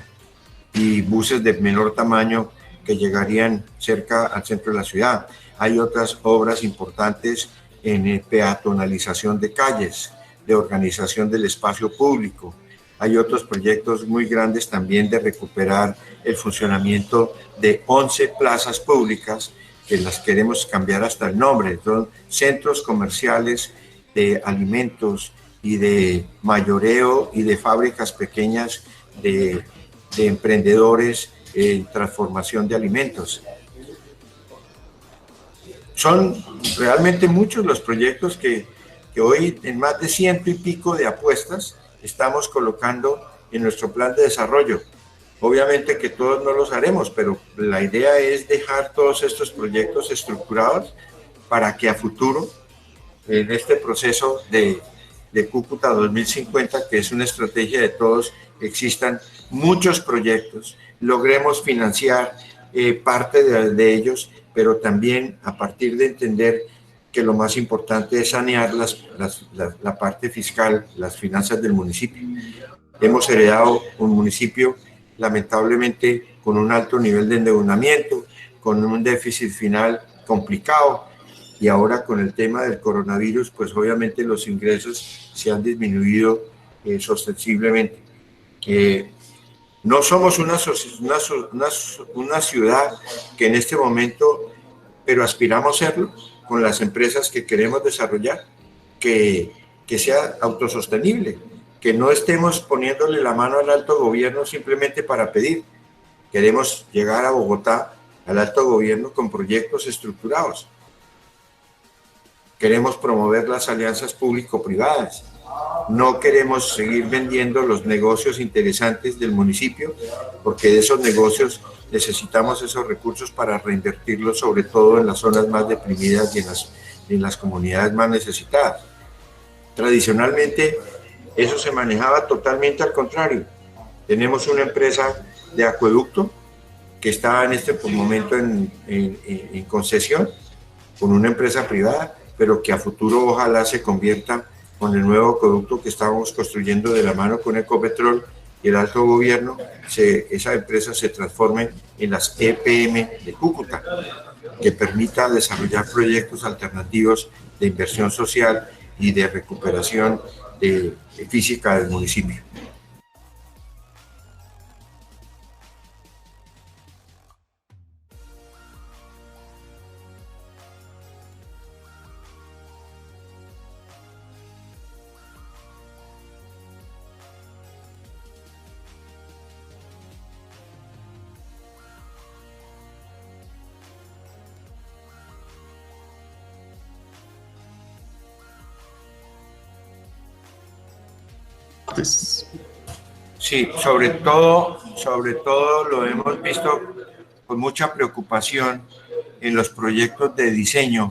y buses de menor tamaño que llegarían cerca al centro de la ciudad. Hay otras obras importantes en peatonalización de calles, de organización del espacio público. Hay otros proyectos muy grandes también de recuperar el funcionamiento de 11 plazas públicas que las queremos cambiar hasta el nombre. Son centros comerciales de alimentos y de mayoreo y de fábricas pequeñas de emprendedores en transformación de alimentos. Son realmente muchos los proyectos que hoy, en más de 100 y pico de apuestas, estamos colocando en nuestro plan de desarrollo. Obviamente que todos no los haremos, pero la idea es dejar todos estos proyectos estructurados para que a futuro, en este proceso de Cúcuta 2050, que es una estrategia de todos, existan muchos proyectos, logremos financiar parte de ellos, pero también a partir de entender que lo más importante es sanear la parte fiscal, las finanzas del municipio. Hemos heredado un municipio lamentablemente con un alto nivel de endeudamiento, con un déficit final complicado, y ahora con el tema del coronavirus, pues obviamente los ingresos se han disminuido sostensiblemente. No somos una ciudad que en este momento, pero aspiramos a serlo con las empresas que queremos desarrollar, que sea autosostenible, que no estemos poniéndole la mano al alto gobierno simplemente para pedir. Queremos llegar a Bogotá, al alto gobierno, con proyectos estructurados. Queremos promover las alianzas público-privadas. No queremos seguir vendiendo los negocios interesantes del municipio, porque de esos negocios necesitamos esos recursos para reinvertirlos, sobre todo en las zonas más deprimidas y en las comunidades más necesitadas. Tradicionalmente, eso se manejaba totalmente al contrario. Tenemos una empresa de acueducto que está en este momento en concesión con una empresa privada, pero que a futuro ojalá se convierta con el nuevo acueducto que estamos construyendo de la mano con Ecopetrol y el alto gobierno, esa empresa se transforme en las EPM de Cúcuta, que permita desarrollar proyectos alternativos de inversión social y de recuperación física del municipio. Sí, sobre todo lo hemos visto con mucha preocupación en los proyectos de diseño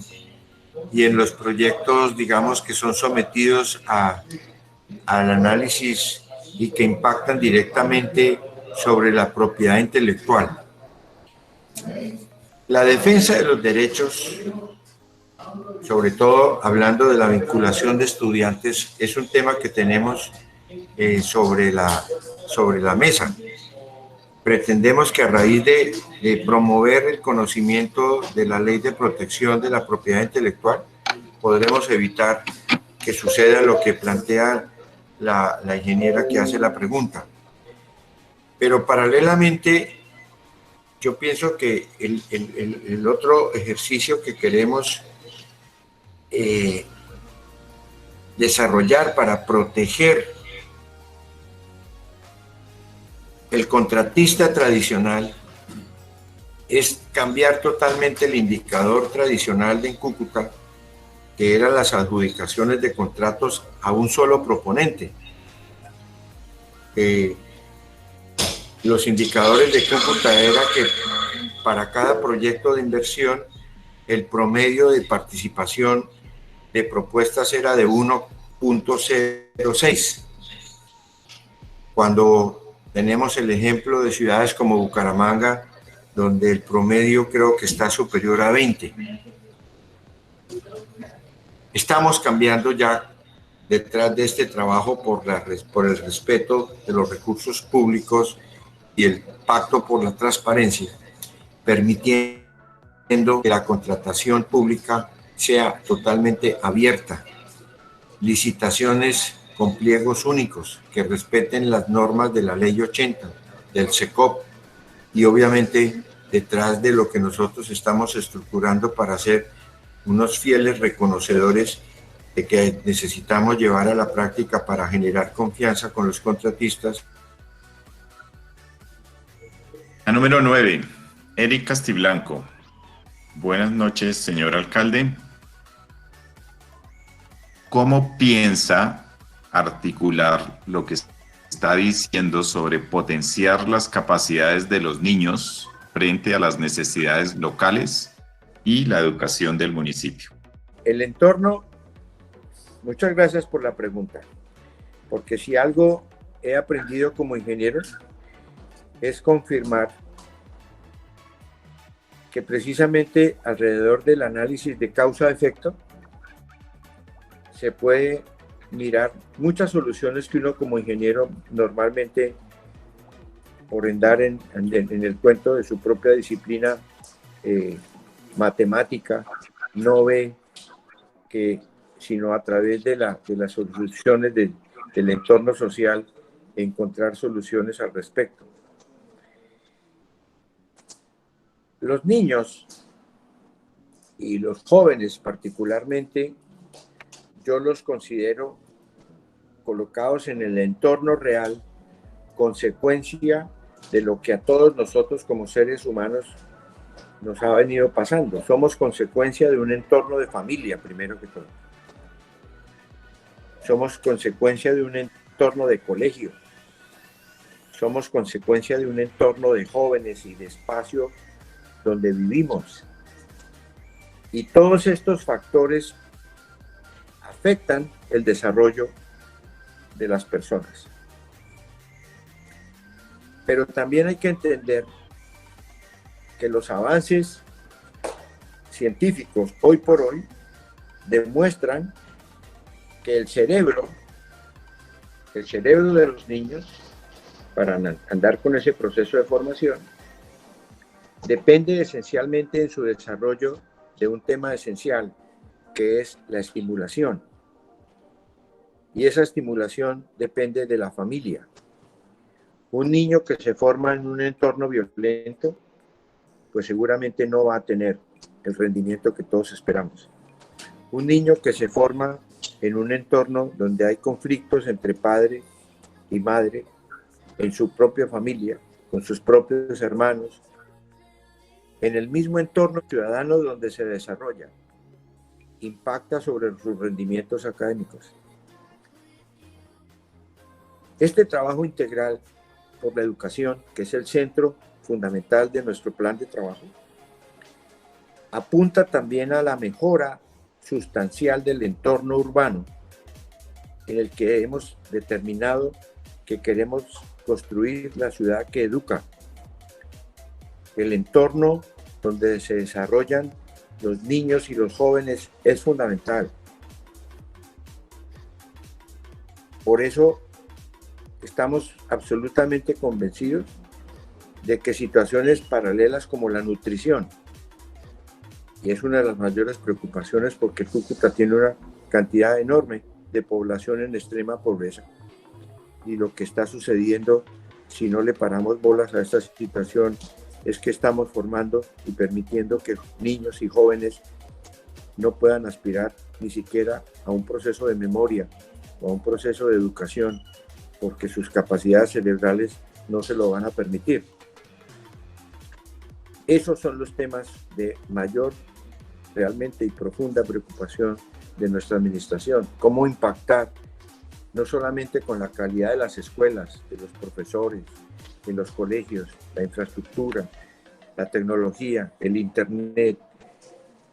y en los proyectos, digamos, que son sometidos al análisis y que impactan directamente sobre la propiedad intelectual. La defensa de los derechos, sobre todo hablando de la vinculación de estudiantes, es un tema que tenemos sobre la mesa. Pretendemos que a raíz de promover el conocimiento de la ley de protección de la propiedad intelectual, podremos evitar que suceda lo que plantea la ingeniera que hace la pregunta. Pero paralelamente, yo pienso que el otro ejercicio que queremos desarrollar para proteger el contratista tradicional es cambiar totalmente el indicador tradicional de Cúcuta, que eran las adjudicaciones de contratos a un solo proponente. Los indicadores de Cúcuta era que para cada proyecto de inversión el promedio de participación de propuestas era de 1.06. Cuando tenemos el ejemplo de ciudades como Bucaramanga, donde el promedio creo que está superior a 20. Estamos cambiando ya detrás de este trabajo por el respeto de los recursos públicos y el pacto por la transparencia, permitiendo que la contratación pública sea totalmente abierta, licitaciones con pliegos únicos que respeten las normas de la Ley 80, del SECOP, y obviamente detrás de lo que nosotros estamos estructurando para ser unos fieles reconocedores de que necesitamos llevar a la práctica para generar confianza con los contratistas. La número 9, Eric Castiblanco. Buenas noches, señor alcalde. ¿Cómo piensa articular lo que está diciendo sobre potenciar las capacidades de los niños frente a las necesidades locales y la educación del municipio? El entorno, muchas gracias por la pregunta, porque si algo he aprendido como ingeniero es confirmar que precisamente alrededor del análisis de causa-efecto se puede mirar muchas soluciones que uno como ingeniero normalmente, por andar en el cuento de su propia disciplina matemática, no ve que sino a través de las soluciones del entorno social encontrar soluciones al respecto. Los niños y los jóvenes particularmente, yo los considero colocados en el entorno real, consecuencia de lo que a todos nosotros como seres humanos nos ha venido pasando. Somos consecuencia de un entorno de familia, primero que todo. Somos consecuencia de un entorno de colegio. Somos consecuencia de un entorno de jóvenes y de espacio donde vivimos. Y todos estos factores afectan el desarrollo de las personas. Pero también hay que entender que los avances científicos hoy por hoy demuestran que el cerebro de los niños, para andar con ese proceso de formación, depende esencialmente en su desarrollo de un tema esencial, que es la estimulación. Y esa estimulación depende de la familia. Un niño que se forma en un entorno violento, pues seguramente no va a tener el rendimiento que todos esperamos. Un niño que se forma en un entorno donde hay conflictos entre padre y madre, en su propia familia, con sus propios hermanos, en el mismo entorno ciudadano donde se desarrolla, impacta sobre sus rendimientos académicos. Este trabajo integral por la educación, que es el centro fundamental de nuestro plan de trabajo, apunta también a la mejora sustancial del entorno urbano en el que hemos determinado que queremos construir la ciudad que educa. El entorno donde se desarrollan los niños y los jóvenes es fundamental. Por eso estamos absolutamente convencidos de que situaciones paralelas como la nutrición, y es una de las mayores preocupaciones porque Cúcuta tiene una cantidad enorme de población en extrema pobreza, y lo que está sucediendo si no le paramos bolas a esta situación es que estamos formando y permitiendo que niños y jóvenes no puedan aspirar ni siquiera a un proceso de memoria o a un proceso de educación, porque sus capacidades cerebrales no se lo van a permitir. Esos son los temas de mayor, realmente y profunda preocupación de nuestra administración. Cómo impactar no solamente con la calidad de las escuelas, de los profesores, de los colegios, la infraestructura, la tecnología, el internet,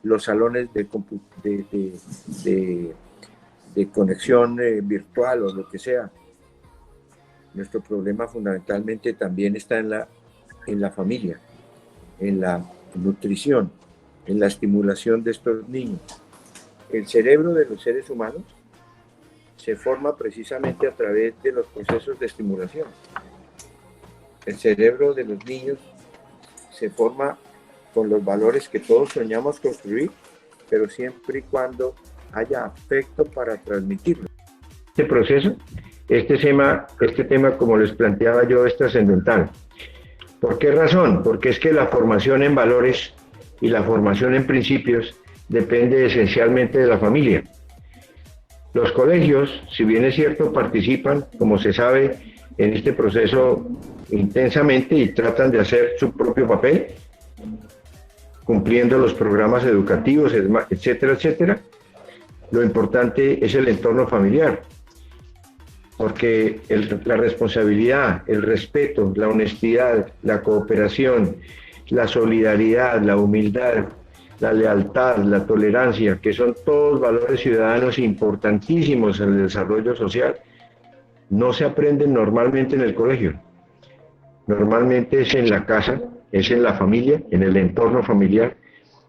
los salones de conexión virtual o lo que sea. Nuestro problema fundamentalmente también está en la familia, en la nutrición, en la estimulación de estos niños. El cerebro de los seres humanos se forma precisamente a través de los procesos de estimulación. El cerebro de los niños se forma con los valores que todos soñamos construir, pero siempre y cuando haya afecto para transmitirlo. Este proceso, este tema, como les planteaba yo, es trascendental. ¿Por qué razón? Porque es que la formación en valores y la formación en principios depende esencialmente de la familia. Los colegios, si bien es cierto, participan, como se sabe, en este proceso intensamente y tratan de hacer su propio papel, cumpliendo los programas educativos, etcétera, etcétera. Lo importante es el entorno familiar, porque la responsabilidad, el respeto, la honestidad, la cooperación, la solidaridad, la humildad, la lealtad, la tolerancia, que son todos valores ciudadanos importantísimos en el desarrollo social, no se aprenden normalmente en el colegio. Normalmente es en la casa, es en la familia, en el entorno familiar,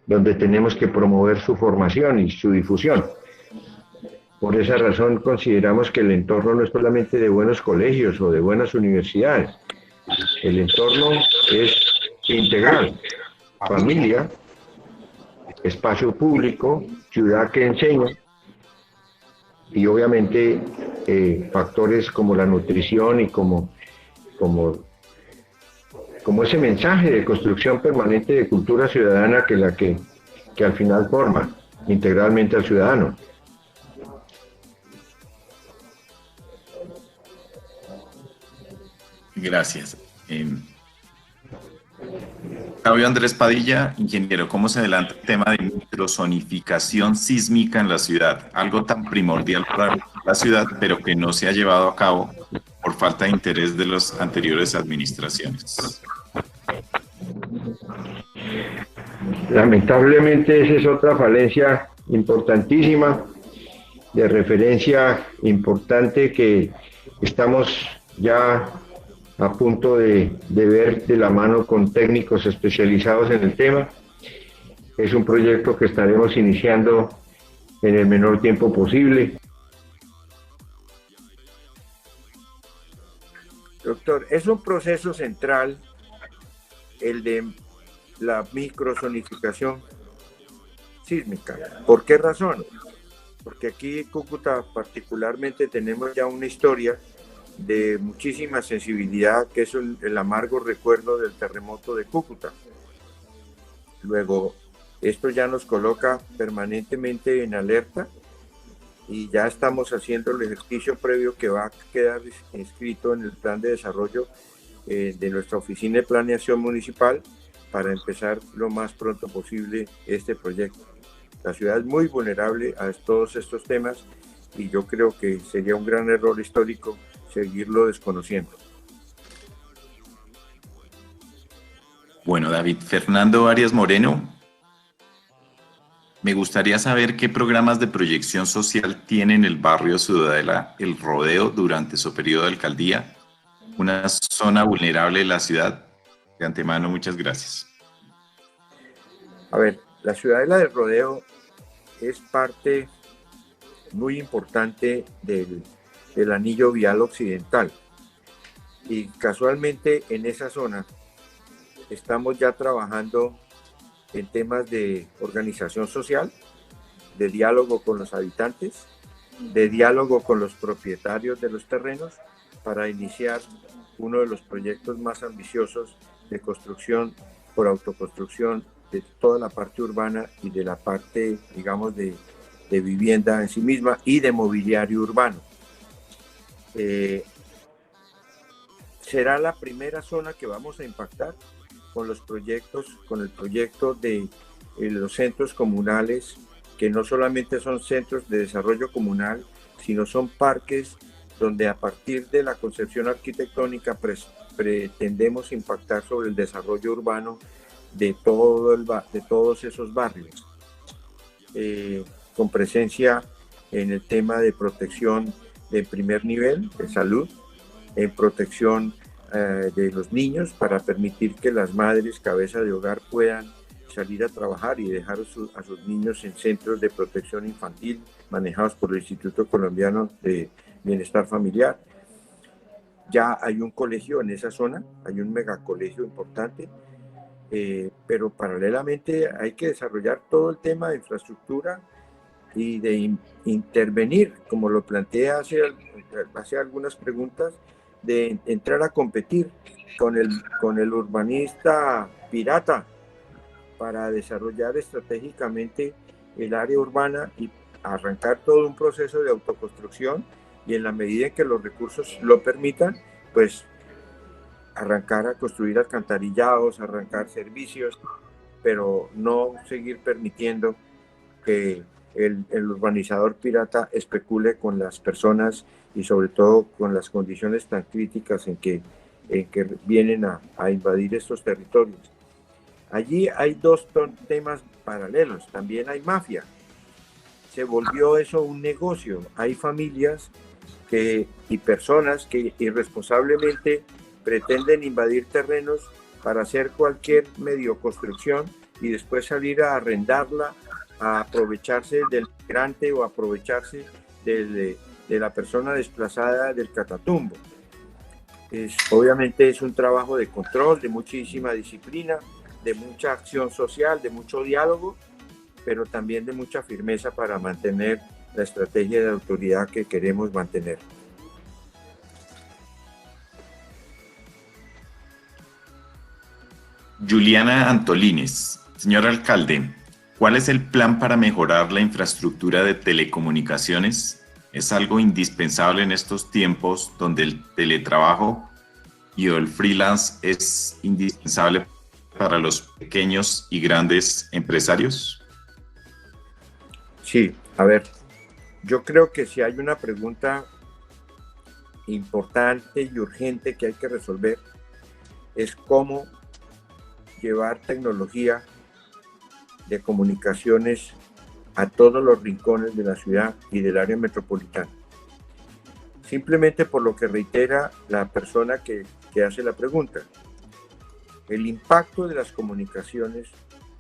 donde tenemos que promover su formación y su difusión. Por esa razón consideramos que el entorno no es solamente de buenos colegios o de buenas universidades. El entorno es integral. Familia, espacio público, ciudad que enseña y obviamente factores como la nutrición y como ese mensaje de construcción permanente de cultura ciudadana que al final forma integralmente al ciudadano. Gracias. Octavio Andrés Padilla, ingeniero, ¿cómo se adelanta el tema de microzonificación sísmica en la ciudad? Algo tan primordial para la ciudad, pero que no se ha llevado a cabo por falta de interés de las anteriores administraciones. Lamentablemente esa es otra falencia importantísima, de referencia importante que estamos ya a punto de ver de la mano con técnicos especializados en el tema. Es un proyecto que estaremos iniciando en el menor tiempo posible. Doctor, es un proceso central el de la microzonificación sísmica. ¿Por qué razón? Porque aquí en Cúcuta particularmente tenemos ya una historia de muchísima sensibilidad, que es el amargo recuerdo del terremoto de Cúcuta. Luego, esto ya nos coloca permanentemente en alerta y ya estamos haciendo el ejercicio previo que va a quedar inscrito en el plan de desarrollo de nuestra oficina de planeación municipal para empezar lo más pronto posible este proyecto. La ciudad es muy vulnerable a todos estos temas y yo creo que sería un gran error histórico seguirlo desconociendo. Bueno, David Fernando Arias Moreno, me gustaría saber qué programas de proyección social tiene en el barrio Ciudadela El Rodeo durante su periodo de alcaldía, una zona vulnerable de la ciudad. De antemano, muchas gracias. A ver, la Ciudadela del Rodeo es parte muy importante del anillo vial occidental y casualmente en esa zona estamos ya trabajando en temas de organización social, de diálogo con los habitantes, de diálogo con los propietarios de los terrenos para iniciar uno de los proyectos más ambiciosos de construcción por autoconstrucción de toda la parte urbana y de la parte, digamos, de vivienda en sí misma y de mobiliario urbano. Será la primera zona que vamos a impactar con los proyectos, con el proyecto de los centros comunales, que no solamente son centros de desarrollo comunal, sino son parques donde a partir de la concepción arquitectónica pretendemos impactar sobre el desarrollo urbano de todos esos barrios, con presencia en el tema de protección de primer nivel de salud, en protección de los niños para permitir que las madres cabeza de hogar puedan salir a trabajar y dejar a sus niños en centros de protección infantil manejados por el Instituto Colombiano de Bienestar Familiar. Ya hay un colegio en esa zona, hay un megacolegio importante, pero paralelamente hay que desarrollar todo el tema de infraestructura y de intervenir, como lo planteé hace algunas preguntas, de entrar a competir con el urbanista pirata para desarrollar estratégicamente el área urbana y arrancar todo un proceso de autoconstrucción y en la medida en que los recursos lo permitan, pues arrancar a construir alcantarillados, arrancar servicios, pero no seguir permitiendo que el urbanizador pirata especule con las personas y sobre todo con las condiciones tan críticas en que vienen a invadir estos territorios. Allí hay dos temas paralelos, también hay mafia. Se volvió eso un negocio. Hay familias y personas que irresponsablemente pretenden invadir terrenos para hacer cualquier medio construcción y después salir a arrendarla, a aprovecharse del migrante o aprovecharse de la persona desplazada del Catatumbo. Obviamente es un trabajo de control, de muchísima disciplina, de mucha acción social, de mucho diálogo, pero también de mucha firmeza para mantener la estrategia de autoridad que queremos mantener. Juliana Antolines, señor alcalde, ¿cuál es el plan para mejorar la infraestructura de telecomunicaciones? Es algo indispensable en estos tiempos donde el teletrabajo y el freelance es indispensable para los pequeños y grandes empresarios. Sí, a ver, yo creo que si hay una pregunta importante y urgente que hay que resolver es cómo llevar tecnología de comunicaciones a todos los rincones de la ciudad y del área metropolitana. Simplemente por lo que reitera la persona que hace la pregunta. El impacto de las comunicaciones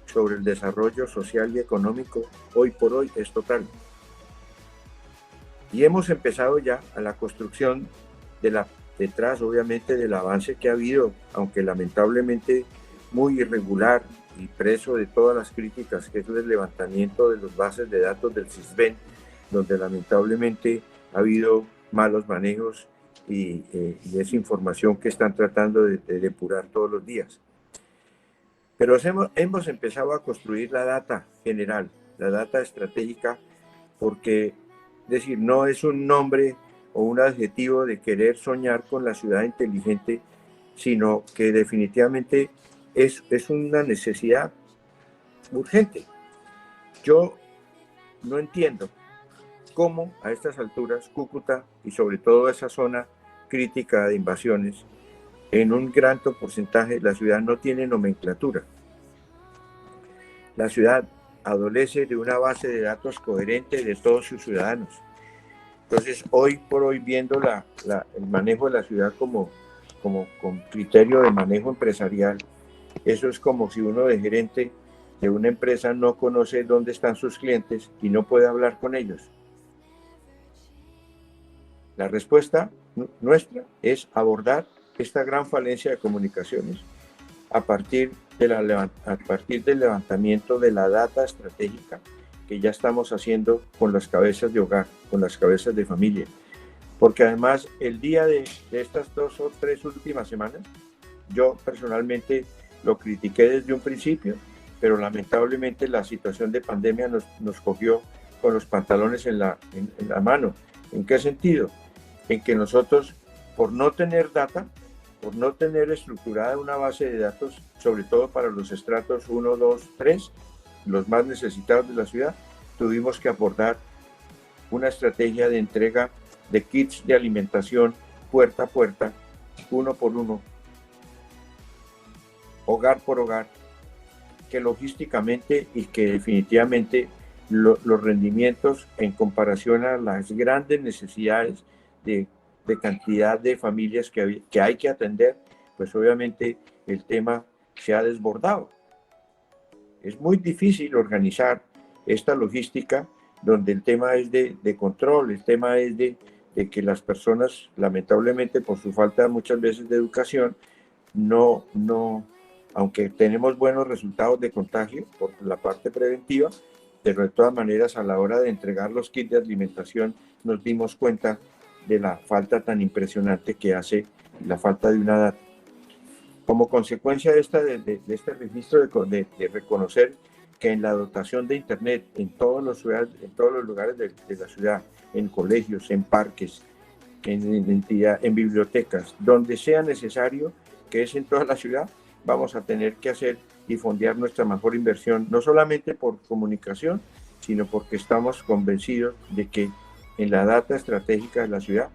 sobre el desarrollo social y económico hoy por hoy es total. Y hemos empezado ya a la construcción detrás, obviamente, del avance que ha habido, aunque lamentablemente muy irregular y preso de todas las críticas, que es el levantamiento de las bases de datos del CISBEN, donde lamentablemente ha habido malos manejos y es información que están tratando de depurar todos los días. Pero hemos empezado a construir la data general, la data estratégica, porque, es decir, no es un nombre o un adjetivo de querer soñar con la ciudad inteligente, sino que definitivamente es una necesidad urgente. Yo no entiendo cómo a estas alturas Cúcuta y sobre todo esa zona crítica de invasiones, en un gran porcentaje la ciudad no tiene nomenclatura. La ciudad adolece de una base de datos coherente de todos sus ciudadanos. Entonces, hoy por hoy, viendo el manejo de la ciudad como con criterio de manejo empresarial, eso es como si uno de gerente de una empresa no conoce dónde están sus clientes y no puede hablar con ellos. La respuesta nuestra es abordar esta gran falencia de comunicaciones a partir del levantamiento de la data estratégica que ya estamos haciendo con las cabezas de hogar, con las cabezas de familia. Porque además el día de estas 2 o 3 últimas semanas, yo personalmente lo critiqué desde un principio, pero lamentablemente la situación de pandemia nos cogió con los pantalones en la mano. ¿En qué sentido? En que nosotros, por no tener data, por no tener estructurada una base de datos, sobre todo para los estratos 1, 2, 3, los más necesitados de la ciudad, tuvimos que abordar una estrategia de entrega de kits de alimentación puerta a puerta, uno por uno, hogar por hogar, que logísticamente y que definitivamente los rendimientos en comparación a las grandes necesidades de cantidad de familias que hay que atender, pues obviamente el tema se ha desbordado. Es muy difícil organizar esta logística donde el tema es de control, el tema es de que las personas, lamentablemente por su falta muchas veces de educación, aunque tenemos buenos resultados de contagio por la parte preventiva, pero de todas maneras a la hora de entregar los kits de alimentación nos dimos cuenta de la falta tan impresionante que hace la falta de una data. Como consecuencia de este registro de reconocer que en la dotación de Internet, en todos los lugares de la ciudad, en colegios, en parques, en bibliotecas, donde sea necesario, que es en toda la ciudad, vamos a tener que hacer y fondear nuestra mejor inversión, no solamente por comunicación, sino porque estamos convencidos de que en la data estratégica de la ciudad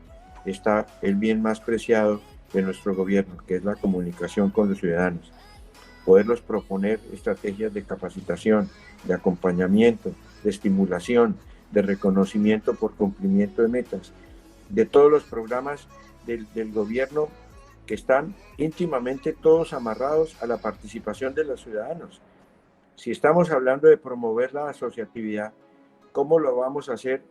está el bien más preciado de nuestro gobierno, que es la comunicación con los ciudadanos. Poderlos proponer estrategias de capacitación, de acompañamiento, de estimulación, de reconocimiento por cumplimiento de metas, de todos los programas del gobierno que están íntimamente todos amarrados a la participación de los ciudadanos. Si estamos hablando de promover la asociatividad, ¿cómo lo vamos a hacer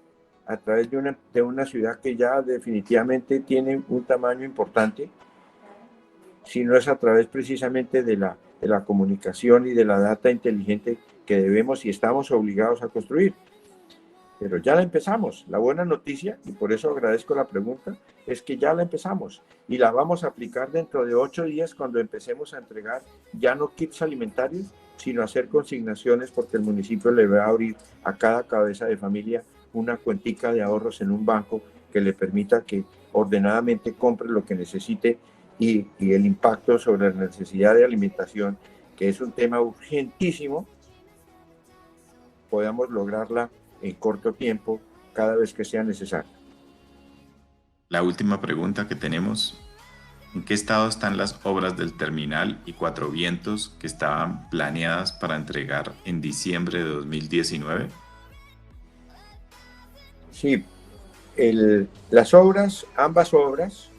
a través de una ciudad que ya definitivamente tiene un tamaño importante, si no es a través precisamente de la comunicación y de la data inteligente que debemos y estamos obligados a construir? Pero ya la empezamos. La buena noticia, y por eso agradezco la pregunta, es que ya la empezamos y la vamos a aplicar dentro de 8 días cuando empecemos a entregar ya no kits alimentarios, sino hacer consignaciones, porque el municipio le va a abrir a cada cabeza de familia una cuentica de ahorros en un banco que le permita que ordenadamente compre lo que necesite y el impacto sobre la necesidad de alimentación, que es un tema urgentísimo, podamos lograrla en corto tiempo, cada vez que sea necesario. La última pregunta que tenemos: ¿en qué estado están las obras del terminal y Cuatro Vientos que estaban planeadas para entregar en diciembre de 2019? Sí, las obras, ambas obras,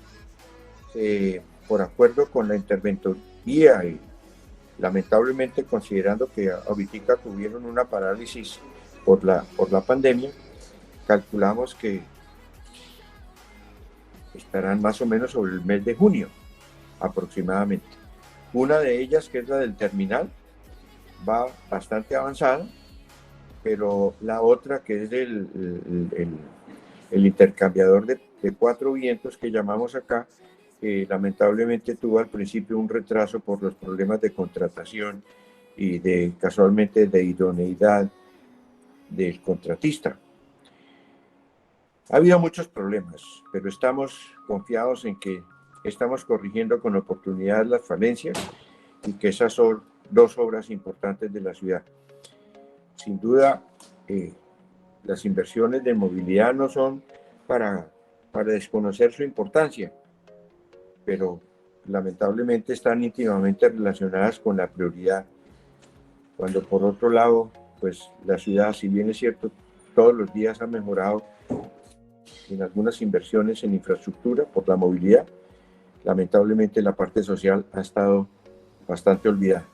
por acuerdo con la interventoría y lamentablemente considerando que ahorita tuvieron una parálisis por la pandemia, calculamos que estarán más o menos sobre el mes de junio aproximadamente. Una de ellas, que es la del terminal, va bastante avanzada, pero la otra, que es el intercambiador de Cuatro Vientos que llamamos acá, lamentablemente tuvo al principio un retraso por los problemas de contratación y casualmente de idoneidad del contratista. Ha habido muchos problemas, pero estamos confiados en que estamos corrigiendo con oportunidad las falencias y que esas son 2 obras importantes de la ciudad. Sin duda, las inversiones de movilidad no son para desconocer su importancia, pero lamentablemente están íntimamente relacionadas con la prioridad. Cuando por otro lado, pues la ciudad, si bien es cierto, todos los días ha mejorado en algunas inversiones en infraestructura por la movilidad, lamentablemente la parte social ha estado bastante olvidada.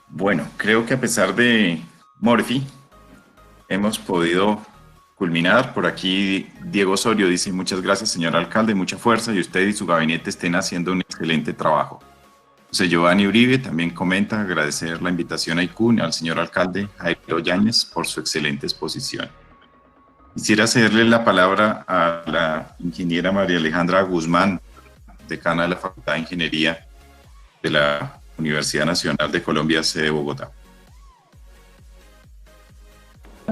Bueno, creo que a pesar de Morphy, hemos podido culminar. Por aquí Diego Osorio dice: muchas gracias, señor alcalde, mucha fuerza, y usted y su gabinete estén haciendo un excelente trabajo. José Giovanni Uribe también comenta: agradecer la invitación a ICUN, al señor alcalde Jairo Yáñez por su excelente exposición. Quisiera cederle la palabra a la ingeniera María Alejandra Guzmán, decana de la Facultad de Ingeniería de la Universidad Nacional de Colombia, sede Bogotá.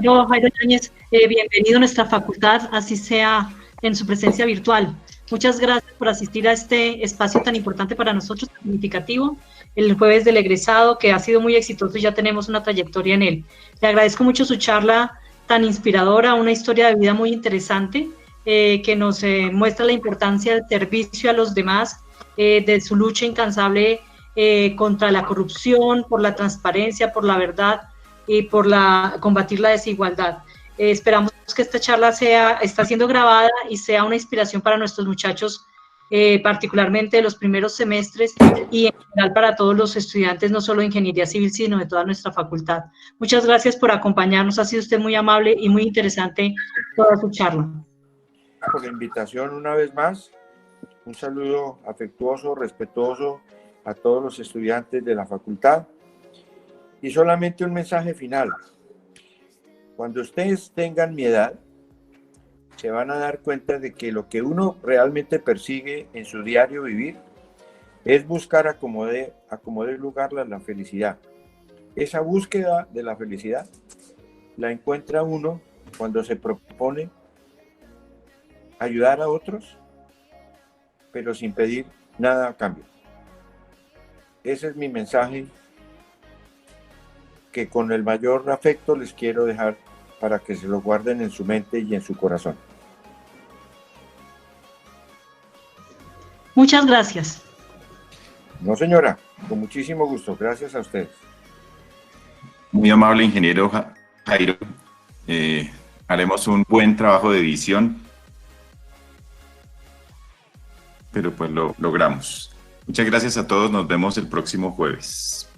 Yo, Jairo Yáñez, bienvenido a nuestra facultad, así sea en su presencia virtual. Muchas gracias por asistir a este espacio tan importante para nosotros, tan significativo, el jueves del egresado, que ha sido muy exitoso y ya tenemos una trayectoria en él. Le agradezco mucho su charla tan inspiradora, una historia de vida muy interesante, que nos muestra la importancia del servicio a los demás, de su lucha incansable contra la corrupción, por la transparencia, por la verdad y por combatir la desigualdad. Esperamos que esta charla está siendo grabada y sea una inspiración para nuestros muchachos particularmente de los primeros semestres y en general para todos los estudiantes, no solo de Ingeniería Civil, sino de toda nuestra facultad. Muchas gracias por acompañarnos, ha sido usted muy amable y muy interesante toda su charla. Por la invitación una vez más, un saludo afectuoso, respetuoso a todos los estudiantes de la facultad y solamente un mensaje final. Cuando ustedes tengan mi edad, se van a dar cuenta de que lo que uno realmente persigue en su diario vivir es buscar a como dé lugar la felicidad. Esa búsqueda de la felicidad la encuentra uno cuando se propone ayudar a otros, pero sin pedir nada a cambio. Ese es mi mensaje que con el mayor afecto les quiero dejar para que se lo guarden en su mente y en su corazón. Muchas gracias. No, señora, con muchísimo gusto. Gracias a ustedes. Muy amable, ingeniero Jairo. Haremos un buen trabajo de edición, pero pues lo logramos. Muchas gracias a todos. Nos vemos el próximo jueves.